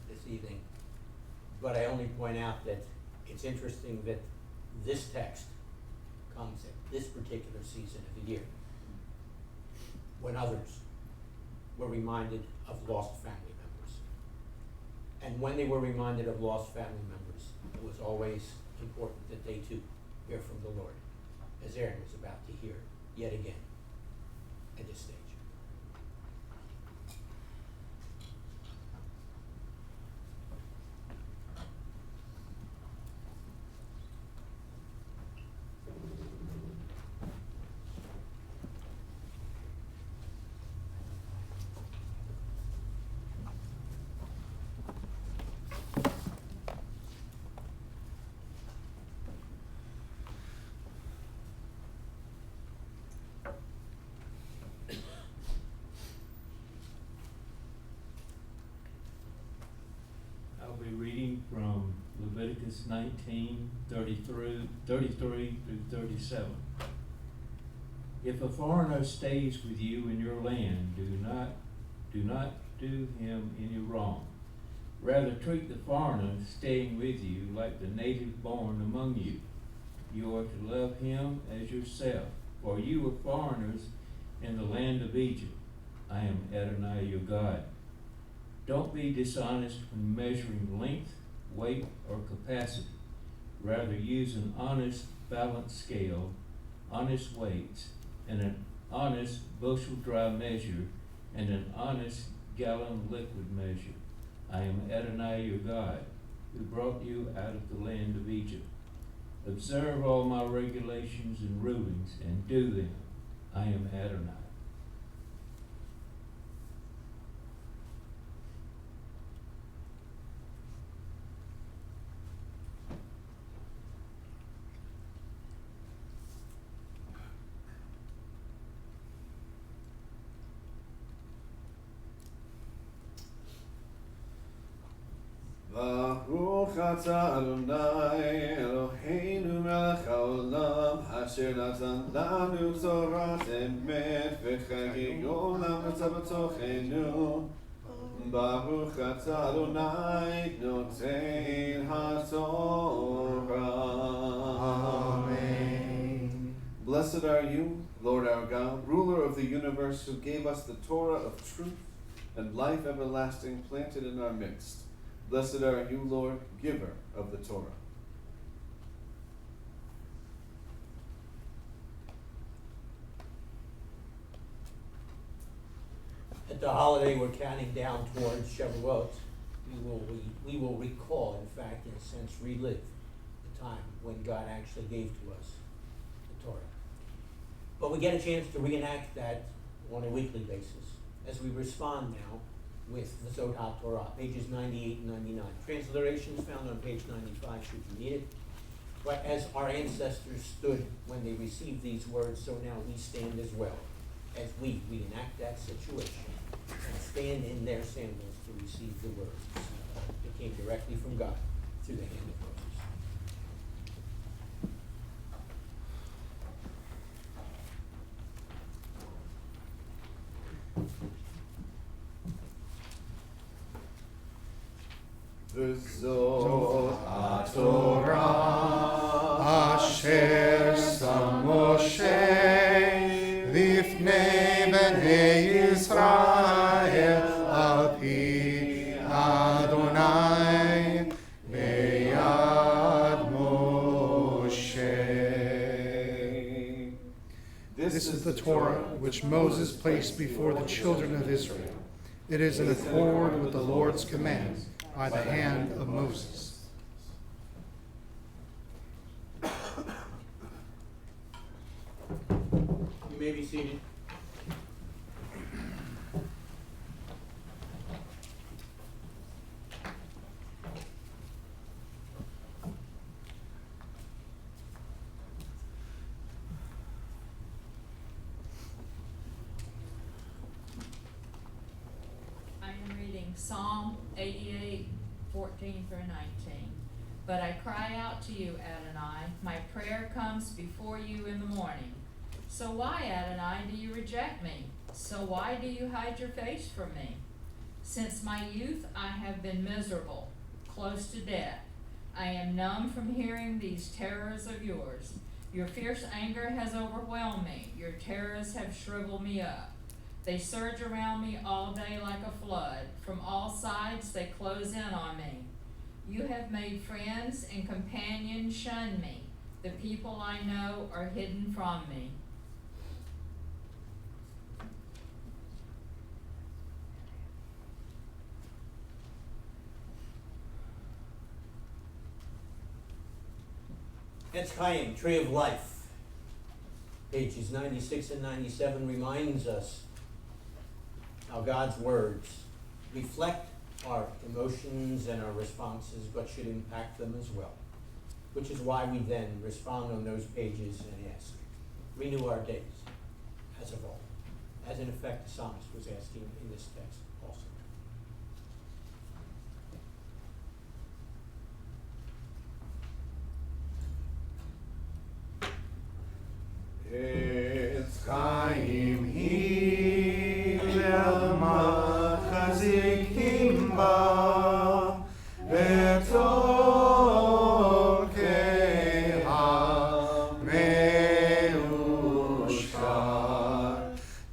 this evening, but I only point out that it's interesting that this text comes at this particular season of the year. when others were reminded of lost family members. And when they were reminded of lost family members, it was always important that they too hear from the Lord, as Aaron was about to hear yet again at this stage. I'll be reading from Leviticus 19, 33 through 37. If a foreigner stays with you in your land, do not do him any wrong. Rather treat the foreigner staying with you like the native born among you. You are to love him as yourself, for you were foreigners in the land of Egypt. I am Adonai your God. Don't be dishonest when measuring length, weight, or capacity. Rather use an honest balance scale, honest weights, and an honest bushel dry measure, and an honest gallon liquid measure. I am Adonai your God, who brought you out of the land of Egypt. Observe all my regulations and rulings, and do them. I am Adonai. Baruch atah Adonai Eloheinu melech haolam asher natan lanu torat emet v'chagi olam nata b'tochenu. Baruch atah Adonai noten haTorah. Amen. Blessed are you, Lord our God, ruler of the universe, who gave us the Torah of truth and life everlasting planted in our midst. Blessed are you, Lord, giver of the Torah. At the holiday we're counting down towards Shavuot, we will recall, in fact, in a sense, relive the time when God actually gave to us the Torah. But we get a chance to reenact that on a weekly basis as we respond now with the Zod HaTorah, pages 98 and 99. Transliterations found on page 95 should you need it. But as our ancestors stood when they received these words, so now we stand as well, as we reenact that situation and stand in their sandals to receive the words that came directly from God through the hand of Moses. Zod HaTorah Asher Sam Moshe Lifnei Bnei Yisrael Al Pi Adonai Beyad Moshe. This is the Torah which Moses placed before the children of Israel. It is in accord with the Lord's command by the hand of Moses. You may be seated. I am reading Psalm 88, 14 through 19. But I cry out to you, Adonai. My prayer comes before you in the morning. So why, Adonai, do you reject me? So why do you hide your face from me? Since my youth I have been miserable, close to death. I am numb from hearing these terrors of yours. Your fierce anger has overwhelmed me. Your terrors have shriveled me up. They surge around me all day like a flood. From all sides they close in on me. You have made friends and companions shun me. The people I know are hidden from me. Etz Chaim, Tree of Life, pages 96 and 97 reminds us how God's words reflect our emotions and our responses, but should impact them as well. Which is why we then respond on those pages and ask, renew our days as of old, as in effect the psalmist was asking in this text also. Etz Chaim hi le'alma chazikim ba v'tokei ha'meushkar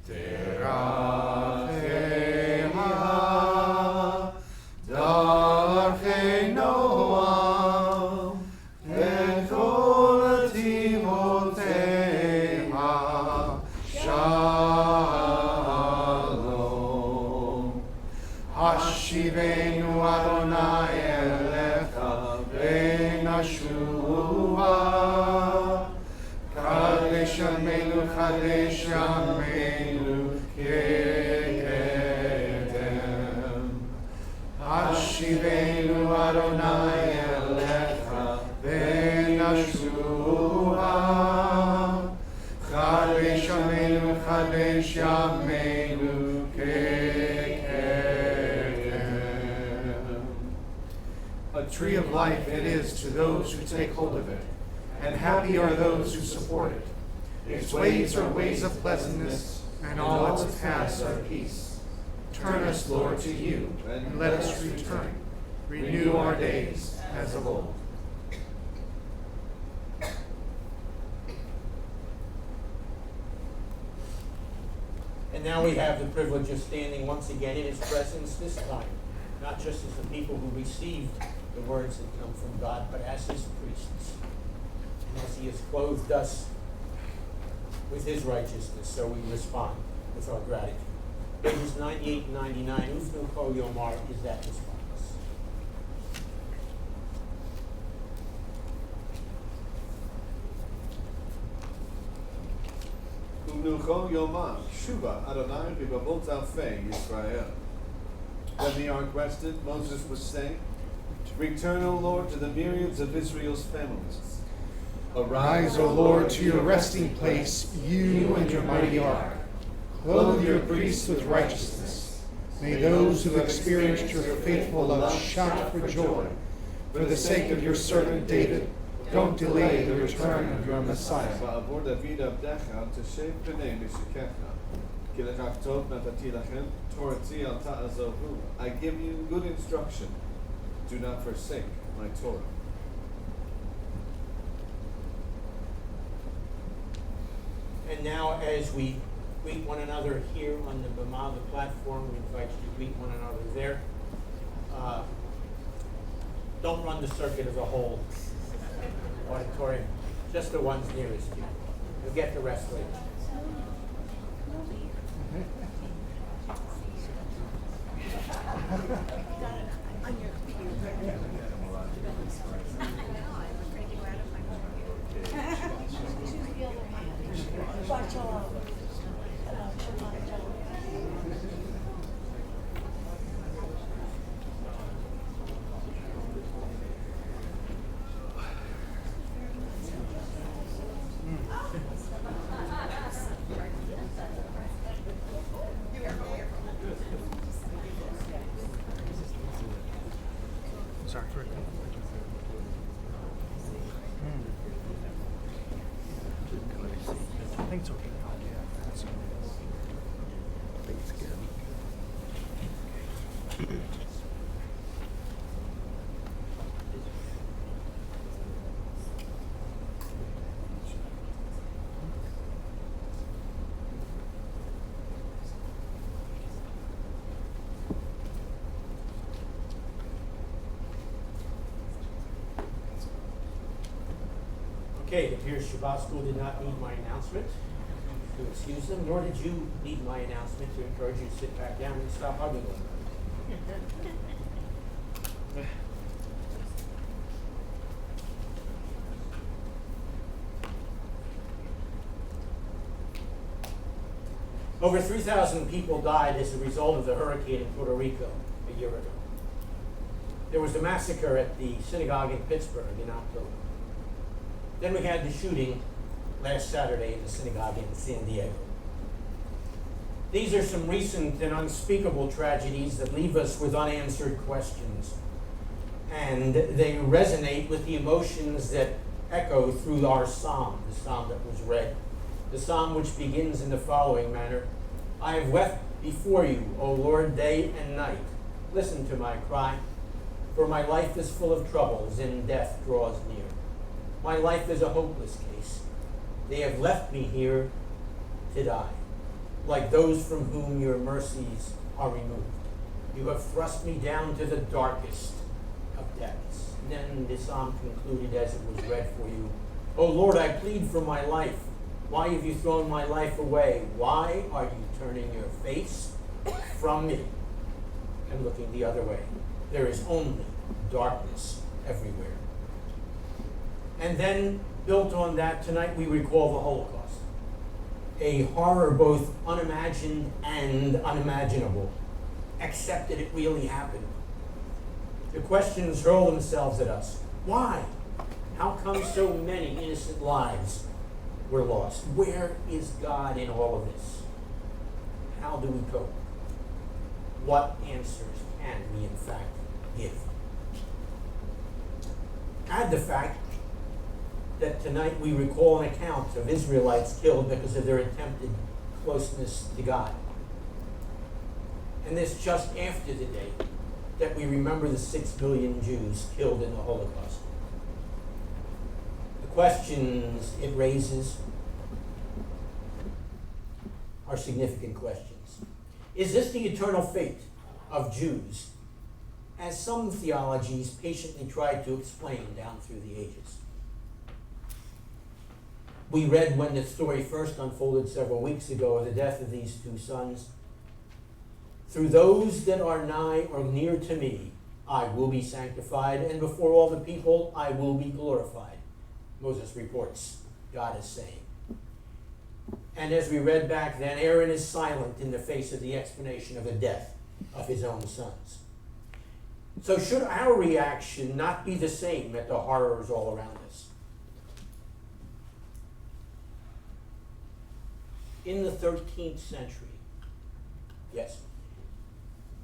terachei darchei Noam v'kol tivotei Shalom. Hashivenu Adonai elecha v'nashuva. Kadesh Yameinu ke'edem. Hashivenu Adonai elecha v'nashuva. Kadesh Yameinu ke'edem. A tree of life it is to those who take hold of it, and happy are those who support it. Its ways are ways of pleasantness, and all its paths are peace. Turn us, Lord, to you, and let us return. Renew our days as of old. And now we have the privilege of standing once again in his presence, this time, not just as the people who received the words that come from God, but as his priests. And as he has clothed us with his righteousness, so we respond with our gratitude. Pages 98 and 99, Ufnu Ko Yomar is that response. Umnucho Yomar, Shuva Adonai B'Bavot Alfei Yisrael. When the ark rested, Moses was saying, return, O Lord, to the myriads of Israel's families. Arise, O Lord, to your resting place, you and your mighty ark. Clothe your priests with righteousness. May those who have experienced your faithful love shout for joy. For the sake of your servant David, don't delay the return of your Messiah. Ba'avor David Abdecha Teshev Pnei Mishikecha. Ki lekach tov natati lachem, Torati al ta'azohu. I give you good instruction. Do not forsake my Torah. And now as we greet one another here on the Bama, the platform, we invite you to greet one another there. Don't run the circuit as a whole auditorium, just the ones nearest you. You'll get the rest later. Sorry for it. I think it's okay. I think it's good. Okay, it appears Shabbat School did not need my announcement to excuse them, nor did you need my announcement to encourage you to sit back down and stop hugging one another. Over 3,000 people died as a result of the hurricane in Puerto Rico a year ago. There was a massacre at the synagogue in Pittsburgh in October. Then we had the shooting last Saturday in the synagogue in San Diego. These are some recent and unspeakable tragedies that leave us with unanswered questions. And they resonate with the emotions that echo through our psalm, the psalm that was read. The psalm which begins in the following manner: I have wept before you, O Lord, day and night. Listen to my cry, for my life is full of troubles and death draws near. My life is a hopeless case. They have left me here to die, like those from whom your mercies are removed. You have thrust me down to the darkest of depths. Then the psalm concluded as it was read for you. O Lord, I plead for my life. Why have you thrown my life away? Why are you turning your face from me and looking the other way? There is only darkness everywhere. And then, built on that, tonight we recall the Holocaust. A horror both unimagined and unimaginable, except that it really happened. The questions hurl themselves at us. Why? How come so many innocent lives were lost? Where is God in all of this? How do we cope? What answers can we in fact give? Add the fact that tonight we recall an account of Israelites killed because of their attempted closeness to God. And this just after the day that we remember the 6 billion Jews killed in the Holocaust. The questions it raises are significant questions. Is this the eternal fate of Jews, as some theologies patiently tried to explain down through the ages? We read when the story first unfolded several weeks ago of the death of these two sons. Through those that are nigh or near to me, I will be sanctified, and before all the people I will be glorified. Moses reports God is saying. And as we read back then, Aaron is silent in the face of the explanation of the death of his own sons. So should our reaction not be the same at the horrors all around us? In the 13th century, yes,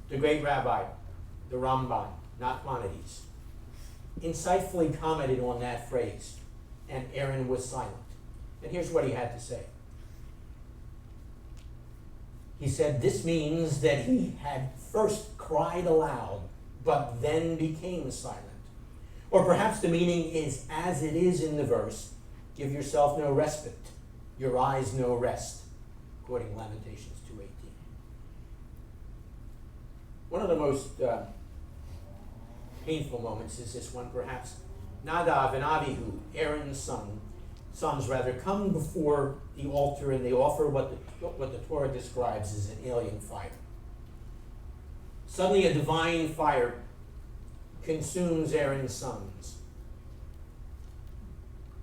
the great rabbi, the Ramban, Nachmanides, insightfully commented on that phrase, and Aaron was silent. And here's what he had to say. He said, this means that he had first cried aloud, but then became silent. Or perhaps the meaning is, as it is in the verse, give yourself no respite, your eyes no rest, quoting Lamentations 2:18. One of the most painful moments is this one, perhaps. Nadav and Abihu, Aaron's sons, come before the altar, and they offer what the Torah describes as an alien fire. Suddenly a divine fire consumes Aaron's sons.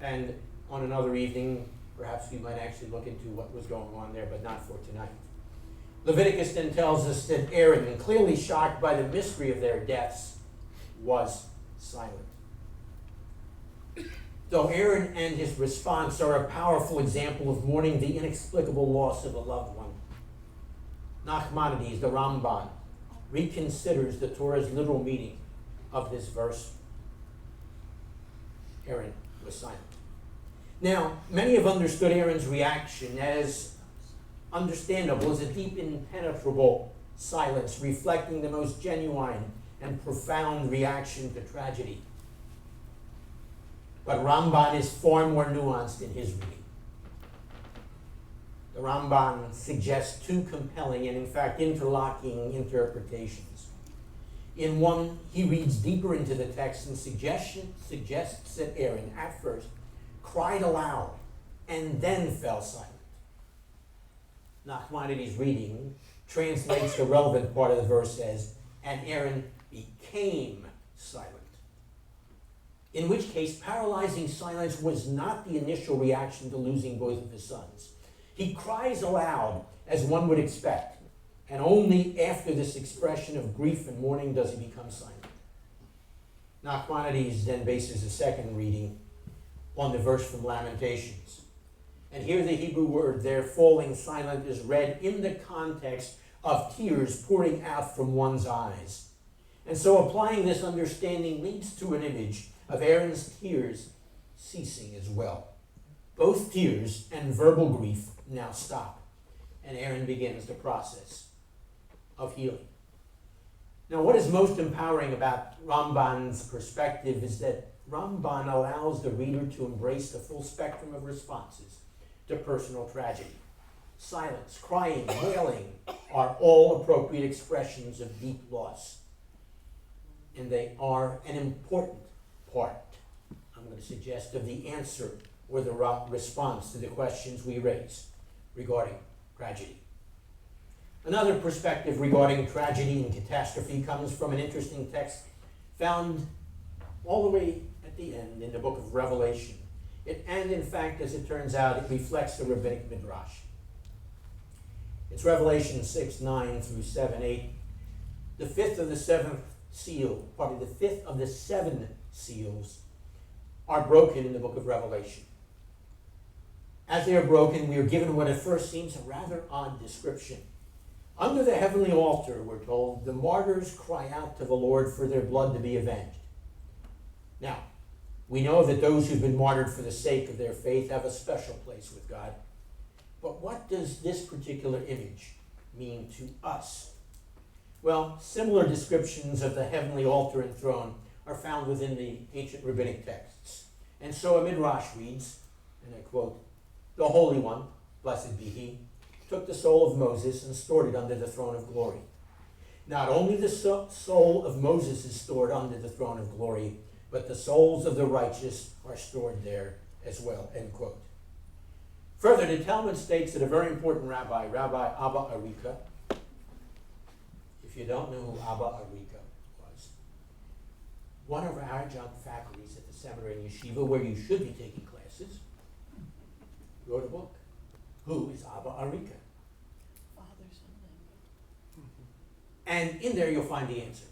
And on another evening, perhaps we might actually look into what was going on there, but not for tonight. Leviticus then tells us that Aaron, clearly shocked by the mystery of their deaths, was silent. Though Aaron and his response are a powerful example of mourning the inexplicable loss of a loved one, Nachmanides, the Ramban, reconsiders the Torah's literal meaning of this verse. Aaron was silent. Now, many have understood Aaron's reaction as understandable, as a deep, impenetrable silence reflecting the most genuine and profound reaction to tragedy. But Ramban is far more nuanced in his reading. The Ramban suggests two compelling and, in fact, interlocking interpretations. In one, he reads deeper into the text and suggests that Aaron, at first, cried aloud, and then fell silent. Nachmanides' reading translates the relevant part of the verse as, and Aaron became silent. In which case, paralyzing silence was not the initial reaction to losing both of his sons. He cries aloud, as one would expect, and only after this expression of grief and mourning does he become silent. Nachmanides then bases a second reading on the verse from Lamentations. And here the Hebrew word there, falling silent, is read in the context of tears pouring out from one's eyes. And so applying this understanding leads to an image of Aaron's tears ceasing as well. Both tears and verbal grief now stop, and Aaron begins the process of healing. Now, what is most empowering about Ramban's perspective is that Ramban allows the reader to embrace the full spectrum of responses to personal tragedy. Silence, crying, wailing are all appropriate expressions of deep loss. And they are an important part, I'm going to suggest, of the answer or the response to the questions we raise regarding tragedy. Another perspective regarding tragedy and catastrophe comes from an interesting text found all the way at the end in the book of Revelation. And in fact, as it turns out, it reflects the rabbinic midrash. It's Revelation 6:9 through 7:8. The fifth of the seven seals are broken in the book of Revelation. As they are broken, we are given what at first seems a rather odd description. Under the heavenly altar, we're told, the martyrs cry out to the Lord for their blood to be avenged. Now, we know that those who've been martyred for the sake of their faith have a special place with God. But what does this particular image mean to us? Well, similar descriptions of the heavenly altar and throne are found within the ancient rabbinic texts. And so a midrash reads, and I quote, "The Holy One, blessed be he, took the soul of Moses and stored it under the throne of glory." Not only the soul of Moses is stored under the throne of glory, but the souls of the righteous are stored there as well, end quote. Further, the Talmud states that a very important rabbi, Rabbi Abba Arika, if you don't know who Abba Arika was, one of our adjunct faculties at the seminary and yeshiva, where you should be taking classes, wrote a book. Who is Abba Arika? Father something. And in there you'll find the answer.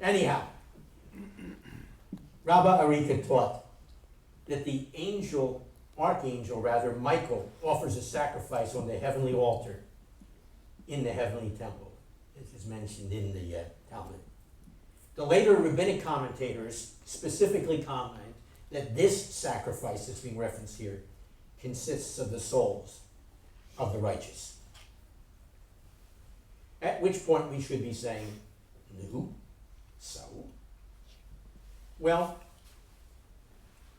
Anyhow, Rabbi Arika taught that the archangel, Michael, offers a sacrifice on the heavenly altar in the heavenly temple, as is mentioned in the Talmud. The later rabbinic commentators specifically comment that this sacrifice that's being referenced here consists of the souls of the righteous. At which point we should be saying, no, so? Well,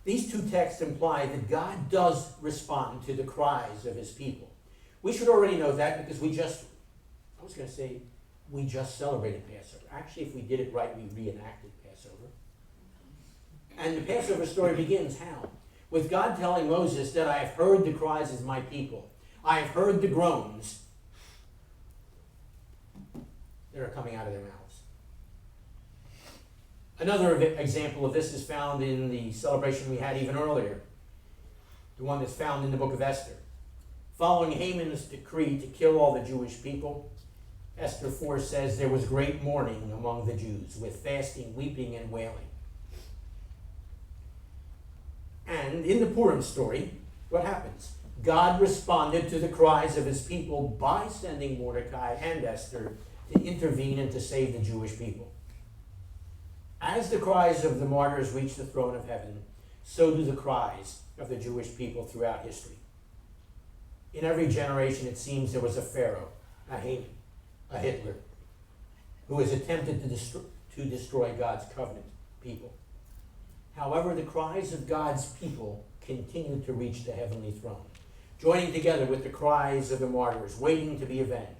these two texts imply that God does respond to the cries of his people. We should already know that because we just celebrated Passover. Actually, if we did it right, we reenacted Passover. And the Passover story begins how? With God telling Moses that I have heard the cries of my people. I have heard the groans that are coming out of their mouths. Another example of this is found in the celebration we had even earlier, the one that's found in the book of Esther. Following Haman's decree to kill all the Jewish people, Esther 4 says there was great mourning among the Jews, with fasting, weeping, and wailing. And in the Purim story, what happens? God responded to the cries of his people by sending Mordecai and Esther to intervene and to save the Jewish people. As the cries of the martyrs reach the throne of heaven, so do the cries of the Jewish people throughout history. In every generation, it seems there was a Pharaoh, a Haman, a Hitler, who has attempted to destroy God's covenant people. However, the cries of God's people continue to reach the heavenly throne, joining together with the cries of the martyrs, waiting to be avenged.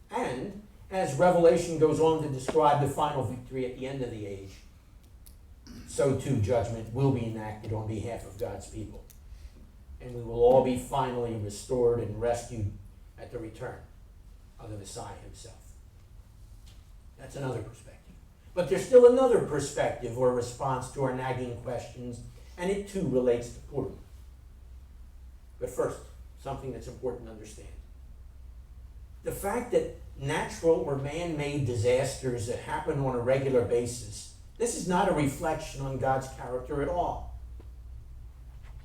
And as Revelation goes on to describe the final victory at the end of the age, so too judgment will be enacted on behalf of God's people. And we will all be finally restored and rescued at the return of the Messiah himself. That's another perspective. But there's still another perspective or response to our nagging questions, and it too relates to Purim. But first, something that's important to understand. The fact that natural or man-made disasters that happen on a regular basis, this is not a reflection on God's character at all.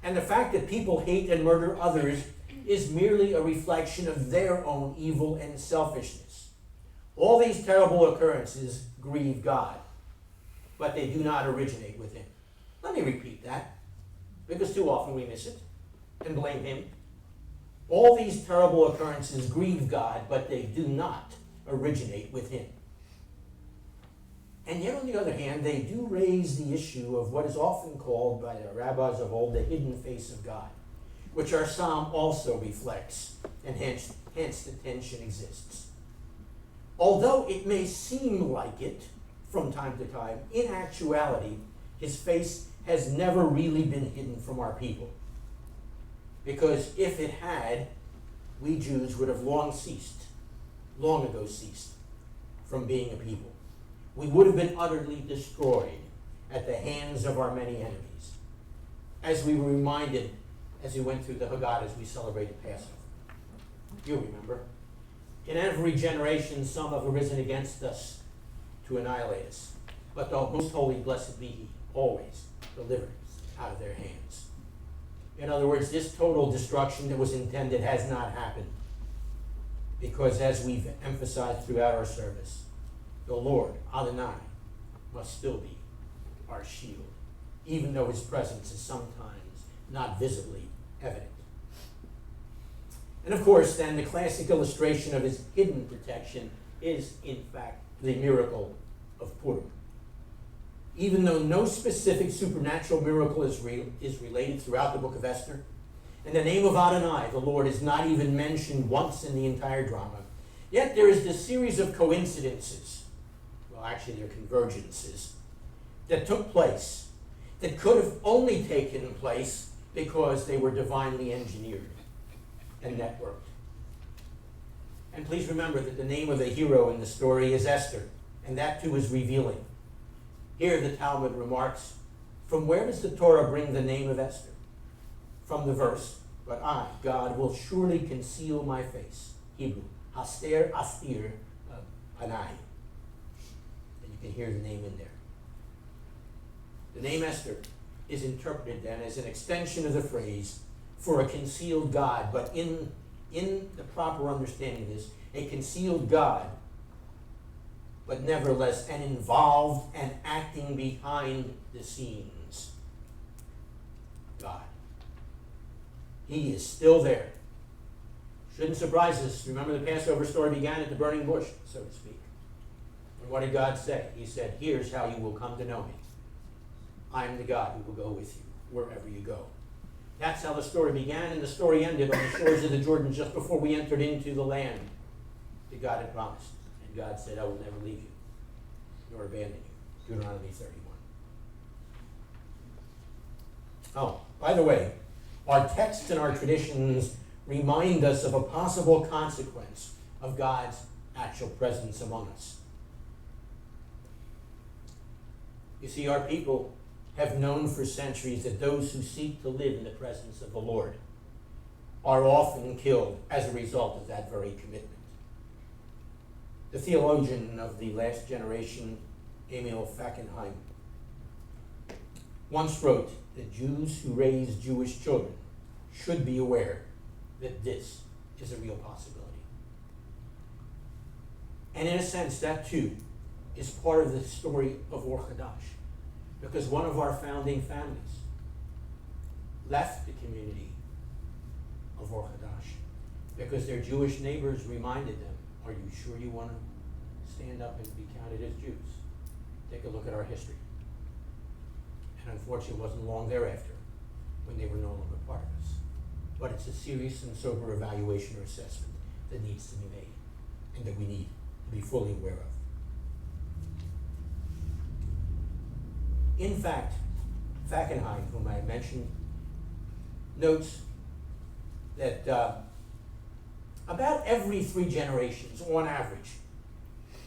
And the fact that people hate and murder others is merely a reflection of their own evil and selfishness. All these terrible occurrences grieve God, but they do not originate with him. Let me repeat that, because too often we miss it and blame him. All these terrible occurrences grieve God, but they do not originate with him. And yet, on the other hand, they do raise the issue of what is often called by the rabbis of old the hidden face of God, which our psalm also reflects, and hence the tension exists. Although it may seem like it from time to time, in actuality, his face has never really been hidden from our people. Because if it had, we Jews would have long ago ceased from being a people. We would have been utterly destroyed at the hands of our many enemies. As we were reminded as we went through the Haggadah as we celebrated Passover. You remember. In every generation, some have arisen against us to annihilate us. But the most holy, blessed be he, always delivered us out of their hands. In other words, this total destruction that was intended has not happened. Because as we've emphasized throughout our service, the Lord, Adonai, must still be our shield, even though his presence is sometimes not visibly evident. And of course, then, the classic illustration of his hidden protection is, in fact, the miracle of Purim. Even though no specific supernatural miracle is related throughout the book of Esther, and the name of Adonai, the Lord, is not even mentioned once in the entire drama, yet there is this series of coincidences, well, actually they're convergences, that took place, that could have only taken place because they were divinely engineered and networked. And please remember that the name of the hero in the story is Esther, and that too is revealing. Here the Talmud remarks, from where does the Torah bring the name of Esther? From the verse, but I, God, will surely conceal my face. Hebrew, Haster Astir Panai. And you can hear the name in there. The name Esther is interpreted then as an extension of the phrase for a concealed God, but in the proper understanding of this, a concealed God, but nevertheless an involved and acting behind the scenes God. He is still there. Shouldn't surprise us. Remember, the Passover story began at the burning bush, so to speak. And what did God say? He said, here's how you will come to know me. I am the God who will go with you wherever you go. That's how the story began, and the story ended on the shores of the Jordan just before we entered into the land that God had promised. And God said, I will never leave you, nor abandon you. Deuteronomy 31. Oh, by the way, our texts and our traditions remind us of a possible consequence of God's actual presence among us. You see, our people have known for centuries that those who seek to live in the presence of the Lord are often killed as a result of that very commitment. The theologian of the last generation, Emil Fackenheim, once wrote that Jews who raise Jewish children should be aware that this is a real possibility. And in a sense, that too is part of the story of Or Chadash, because one of our founding families left the community of Or Chadash because their Jewish neighbors reminded them, are you sure you want to stand up and be counted as Jews? Take a look at our history. And unfortunately, it wasn't long thereafter when they were no longer part of us. But it's a serious and sober evaluation or assessment that needs to be made and that we need to be fully aware of. In fact, Fackenheim, whom I mentioned, notes that about every 3 generations, on average,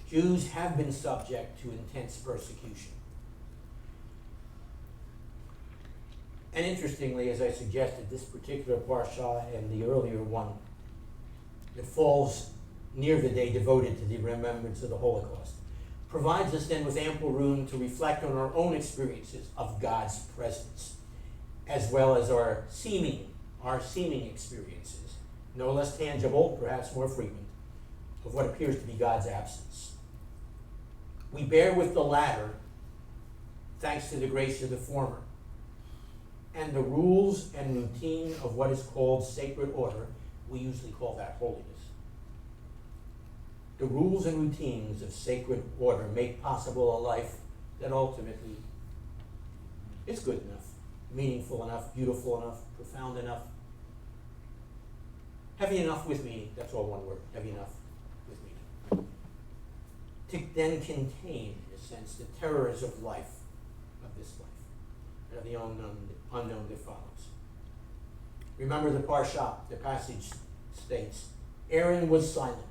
Jews have been subject to intense persecution. And interestingly, as I suggested, this particular parsha and the earlier one that falls near the day devoted to the remembrance of the Holocaust provides us then with ample room to reflect on our own experiences of God's presence, as well as our seeming experiences, no less tangible, perhaps more frequent, of what appears to be God's absence. We bear with the latter thanks to the grace of the former. And the rules and routine of what is called sacred order, we usually call that holiness. The rules and routines of sacred order make possible a life that ultimately is good enough, meaningful enough, beautiful enough, profound enough, heavy enough with meaning. That's all one word, heavy enough with meaning. To then contain, in a sense, the terrors of life, of this life, and of the unknown that follows. Remember the parsha, the passage states, Aaron was silent.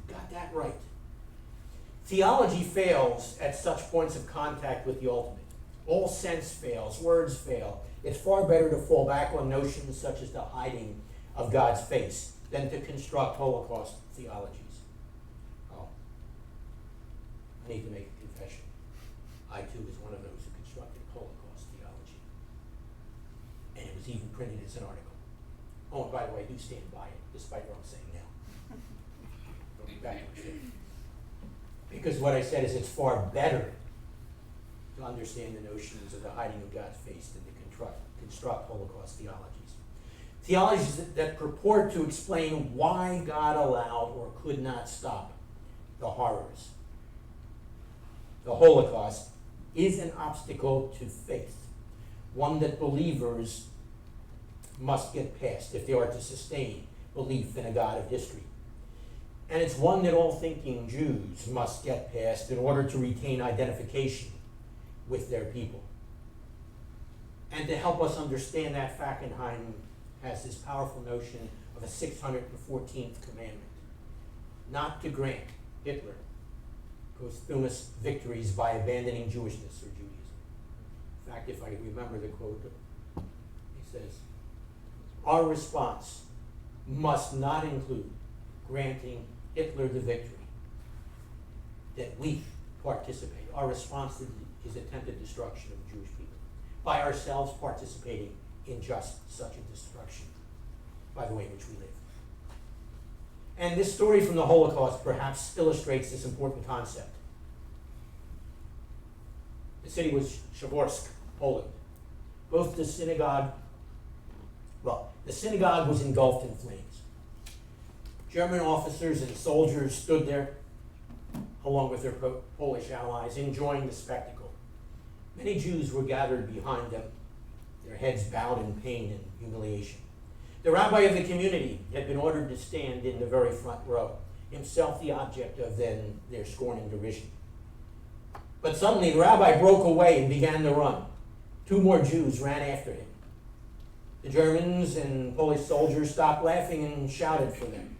You got that right. Theology fails at such points of contact with the ultimate. All sense fails, words fail. It's far better to fall back on notions such as the hiding of God's face than to construct Holocaust theologies. Oh, I need to make a confession. I too was one of those who constructed Holocaust theology. And it was even printed as an article. Oh, and by the way, I do stand by it, despite what I'm saying now. I'll be back to it. Because what I said is it's far better to understand the notions of the hiding of God's face than to construct Holocaust theologies. Theologies that purport to explain why God allowed or could not stop the horrors. The Holocaust is an obstacle to faith, one that believers must get past if they are to sustain belief in a God of history. And it's one that all thinking Jews must get past in order to retain identification with their people. And to help us understand that, Fackenheim has this powerful notion of a 614th commandment, not to grant Hitler posthumous victories by abandoning Jewishness or Judaism. In fact, if I remember the quote, he says, our response must not include granting Hitler the victory, that we participate. Our response to his attempted destruction of Jewish people, by ourselves participating in just such a destruction, by the way in which we live. And this story from the Holocaust perhaps illustrates this important concept. The city was Przeworsk, Poland. Both the synagogue was engulfed in flames. German officers and soldiers stood there, along with their Polish allies, enjoying the spectacle. Many Jews were gathered behind them, their heads bowed in pain and humiliation. The rabbi of the community had been ordered to stand in the very front row, himself the object of then their scorn and derision. But suddenly the rabbi broke away and began to run. 2 more Jews ran after him. The Germans and Polish soldiers stopped laughing and shouted for them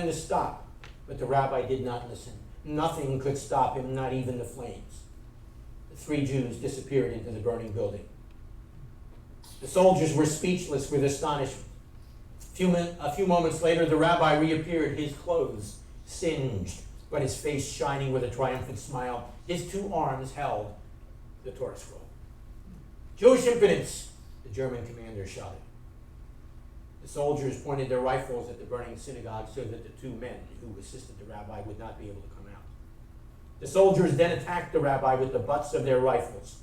to stop. But the rabbi did not listen. Nothing could stop him, not even the flames. The 3 Jews disappeared into the burning building. The soldiers were speechless with astonishment. A few moments later, the rabbi reappeared, his clothes singed, but his face shining with a triumphant smile. His 2 arms held the Torah scroll. Jewish impudence, the German commander shouted. The soldiers pointed their rifles at the burning synagogue so that the 2 men who assisted the rabbi would not be able to come out. The soldiers then attacked the rabbi with the butts of their rifles,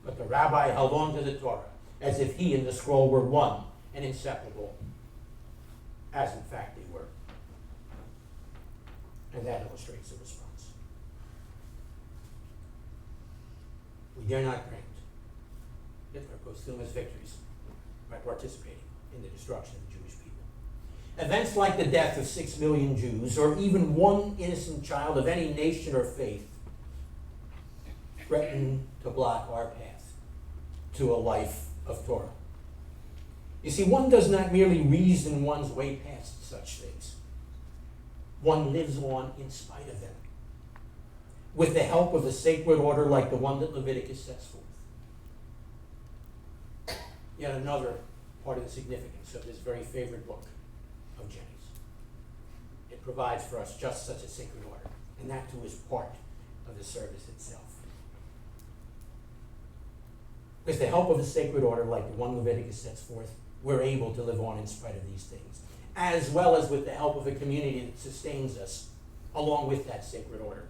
but the rabbi held on to the Torah as if he and the scroll were one and inseparable, as in fact they were. And that illustrates the response. We dare not grant Hitler posthumous victories by participating in the destruction of the Jewish people. Events like the death of 6 million Jews, or even one innocent child of any nation or faith, threaten to block our path to a life of Torah. You see, one does not merely reason one's way past such things. One lives on in spite of them, with the help of a sacred order like the one that Leviticus sets forth. Yet another part of the significance of this very favorite book of Genesis. It provides for us just such a sacred order, and that too is part of the service itself. With the help of a sacred order like the one Leviticus sets forth, we're able to live on in spite of these things, as well as with the help of a community that sustains us along with that sacred order.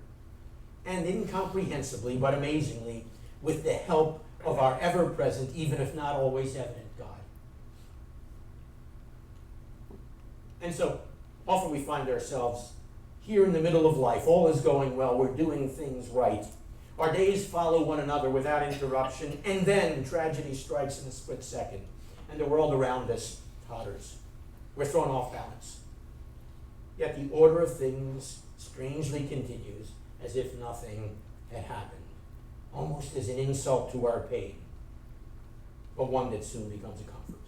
And incomprehensibly, but amazingly, with the help of our ever-present, even if not always evident, God. And so, often we find ourselves here in the middle of life. All is going well. We're doing things right. Our days follow one another without interruption, and then tragedy strikes in a split second, and the world around us totters. We're thrown off balance. Yet the order of things strangely continues as if nothing had happened, almost as an insult to our pain, but one that soon becomes a comfort.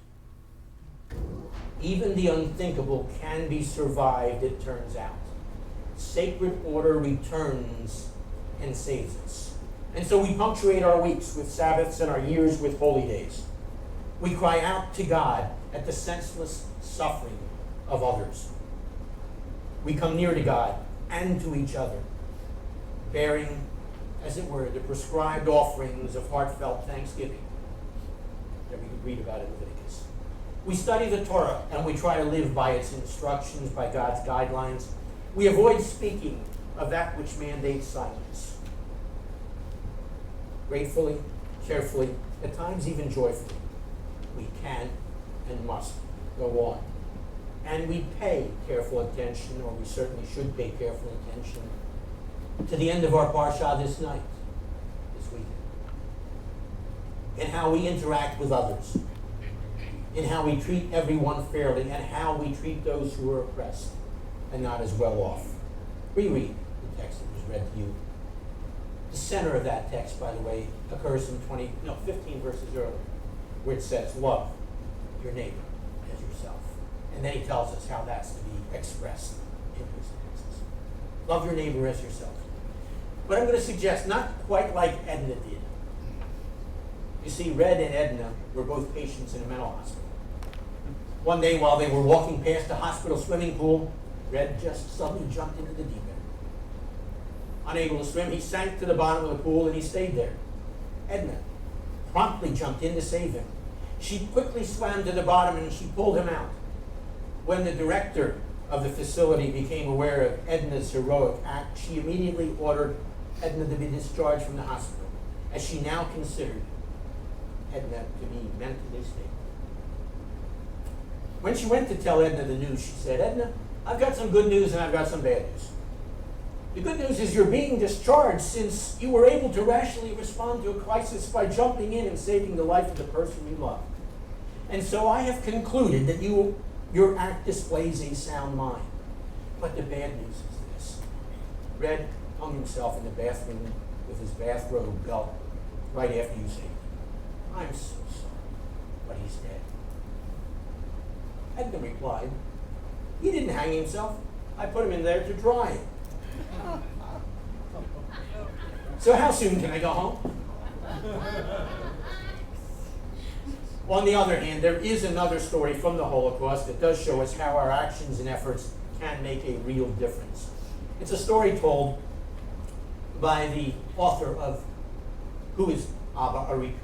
Even the unthinkable can be survived, it turns out. Sacred order returns and saves us. And so we punctuate our weeks with Sabbaths and our years with holy days. We cry out to God at the senseless suffering of others. We come near to God and to each other, bearing, as it were, the prescribed offerings of heartfelt thanksgiving that we could read about in Leviticus. We study the Torah and we try to live by its instructions, by God's guidelines. We avoid speaking of that which mandates silence. Gratefully, carefully, at times even joyfully, we can and must go on. And we pay careful attention, or we certainly should pay careful attention, to the end of our Parsha this night, this weekend, in how we interact with others, in how we treat everyone fairly, and how we treat those who are oppressed and not as well off. Reread the text that was read to you. The center of that text, by the way, occurs in 15 verses earlier, where it says, love your neighbor as yourself. And then he tells us how that's to be expressed in his texts. Love your neighbor as yourself. But I'm going to suggest not quite like Edna did. You see, Red and Edna were both patients in a mental hospital. One day while they were walking past a hospital swimming pool, Red just suddenly jumped into the deep end. Unable to swim, he sank to the bottom of the pool and he stayed there. Edna promptly jumped in to save him. She quickly swam to the bottom and she pulled him out. When the director of the facility became aware of Edna's heroic act, she immediately ordered Edna to be discharged from the hospital, as she now considered Edna to be mentally stable. When she went to tell Edna the news, she said, Edna, I've got some good news and I've got some bad news. The good news is you're being discharged since you were able to rationally respond to a crisis by jumping in and saving the life of the person you love. And so I have concluded that your act displays a sound mind. But the bad news is this. Red hung himself in the bathroom with his bathrobe belt right after you saved him. I'm so sorry, but he's dead. Edna replied, he didn't hang himself. I put him in there to dry. So how soon can I go home? On the other hand, there is another story from the Holocaust that does show us how our actions and efforts can make a real difference. It's a story told by the author of Who is Abba Arik?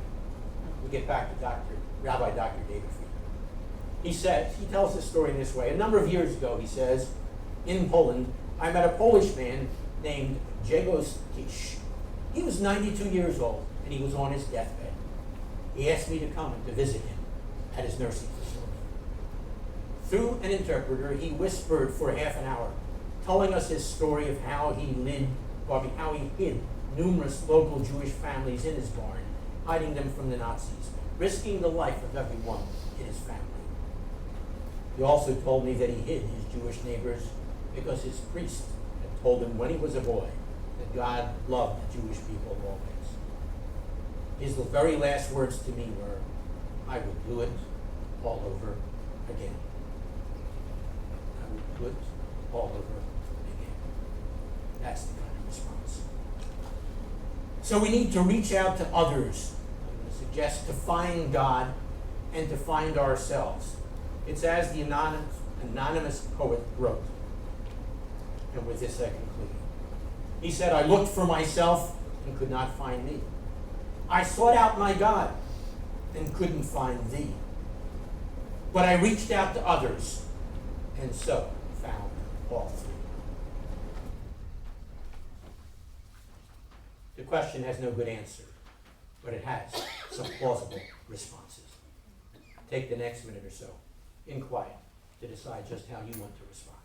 We get back to Rabbi Dr. David Friedman. He tells this story in this way. A number of years ago, he says, in Poland, I met a Polish man named Jegos Kish. He was 92 years old, and he was on his deathbed. He asked me to come and to visit him at his nursing facility. Through an interpreter, he whispered for half an hour, telling us his story of how he hid numerous local Jewish families in his barn, hiding them from the Nazis, risking the life of everyone in his family. He also told me that he hid his Jewish neighbors because his priest had told him when he was a boy that God loved the Jewish people always. His very last words to me were, I will do it all over again. I will do it all over again. That's the kind of response. So we need to reach out to others. I'm going to suggest to find God and to find ourselves. It's as the anonymous poet wrote. And with this I conclude. He said, I looked for myself and could not find me. I sought out my God and couldn't find thee. But I reached out to others and so found all three. The question has no good answer, but it has some plausible responses. Take the next minute or so in quiet to decide just how you want to respond.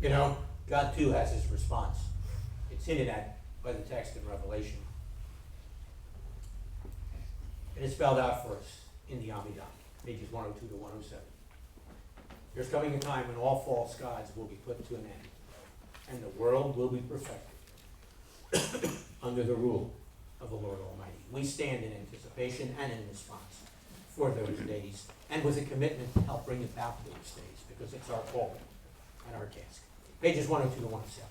You know, God too has his response. It's hinted at by the text in Revelation. And it's spelled out for us in the Amidah, pages 102 to 107. There's coming a time when all false gods will be put to an end, and the world will be perfected under the rule of the Lord Almighty. We stand in anticipation and in response for those days, and with a commitment to help bring about those days, because it's our calling and our task. Pages 102 to 107.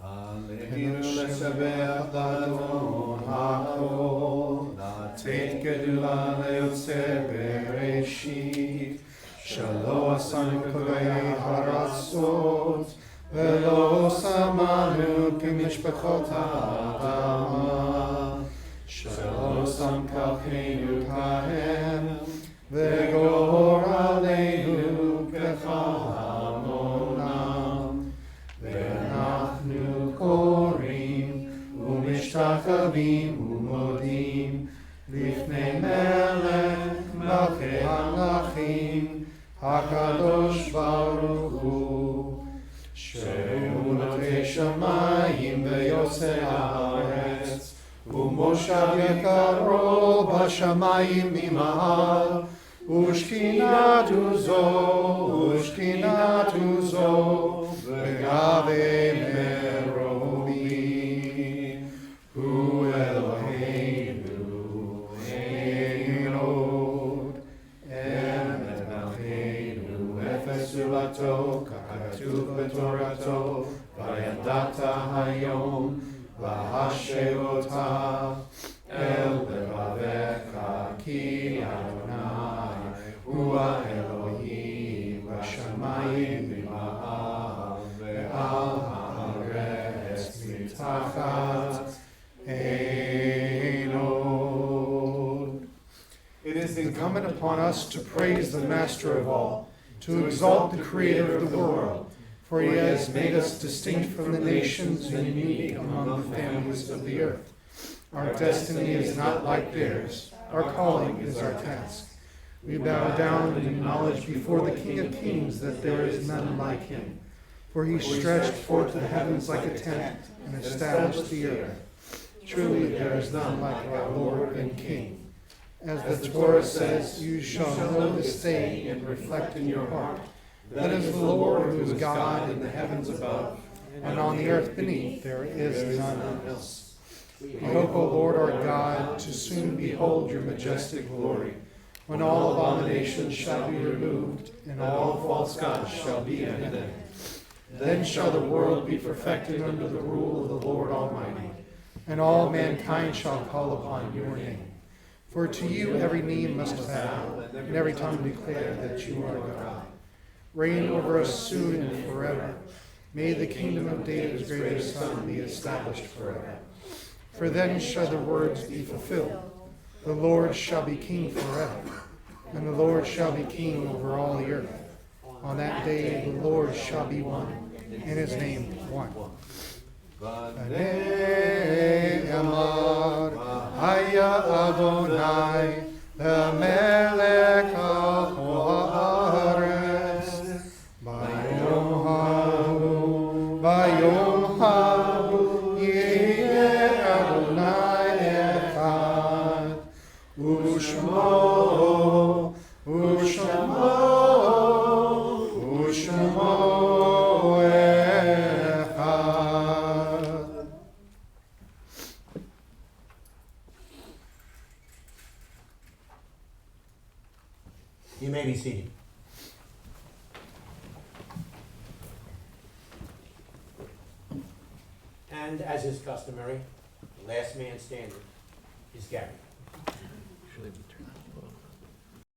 Hallelujah, לשבח לאדון הכל, לתת גדולה ליוצר בראשית, שלא עשנו כגויי הארצות, ולא שמנו כמשפחות האדמה, שלא שם כלכנו כהם, וגורלנו כחלומם, ואנחנו קוראים ומשתחווים ומודים לפני מלך מלכי המלכים הקדוש ברוך הוא, שהוא נוטה שמיים ויוצא הארץ, ומושב יקרו בשמיים ממעל, ושכינתו זו וגבי מרומים, הוא אלוהינו אין עוד, אמת מלכנו אפס זולתו, ככתוב בתורתו, וידעת היום והשאותה אל לבביך, כי אדוני הוא האלוהים בשמיים ממעל ועל הארץ מתחת אין עוד. It is incumbent upon us to praise the Master of all, to exalt the Creator of the world, for he has made us distinct from the nations and unique among the families of the earth. Our destiny is not like theirs. Our calling is our task. We bow down and acknowledge before the King of Kings that there is none like him. For he stretched forth the heavens like a tent and established the earth. Truly there is none like our Lord and King. As the Torah says, you shall know this day and reflect in your heart. That is the Lord who is God in the heavens above and on the earth beneath there is none else. We hope, O Lord our God, to soon behold your majestic glory, when all abominations shall be removed, and all false gods shall be at an end. Then shall the world be perfected under the rule of the Lord Almighty, and all mankind shall call upon your name. For to you every knee must bow, and every tongue declare that you are God. Reign over us soon and forever. May the kingdom of David's greatest Son be established forever. For then shall the words be fulfilled. The Lord shall be king forever, and the Lord shall be king over all the earth. On that day the Lord shall be one, and his name one. V'nei amar haya Adonai lemelech ha'aretz bayom ha'hu yeh Adonai echad u'shmo echad. You may be seated. And as is customary, the last man standing is Gary.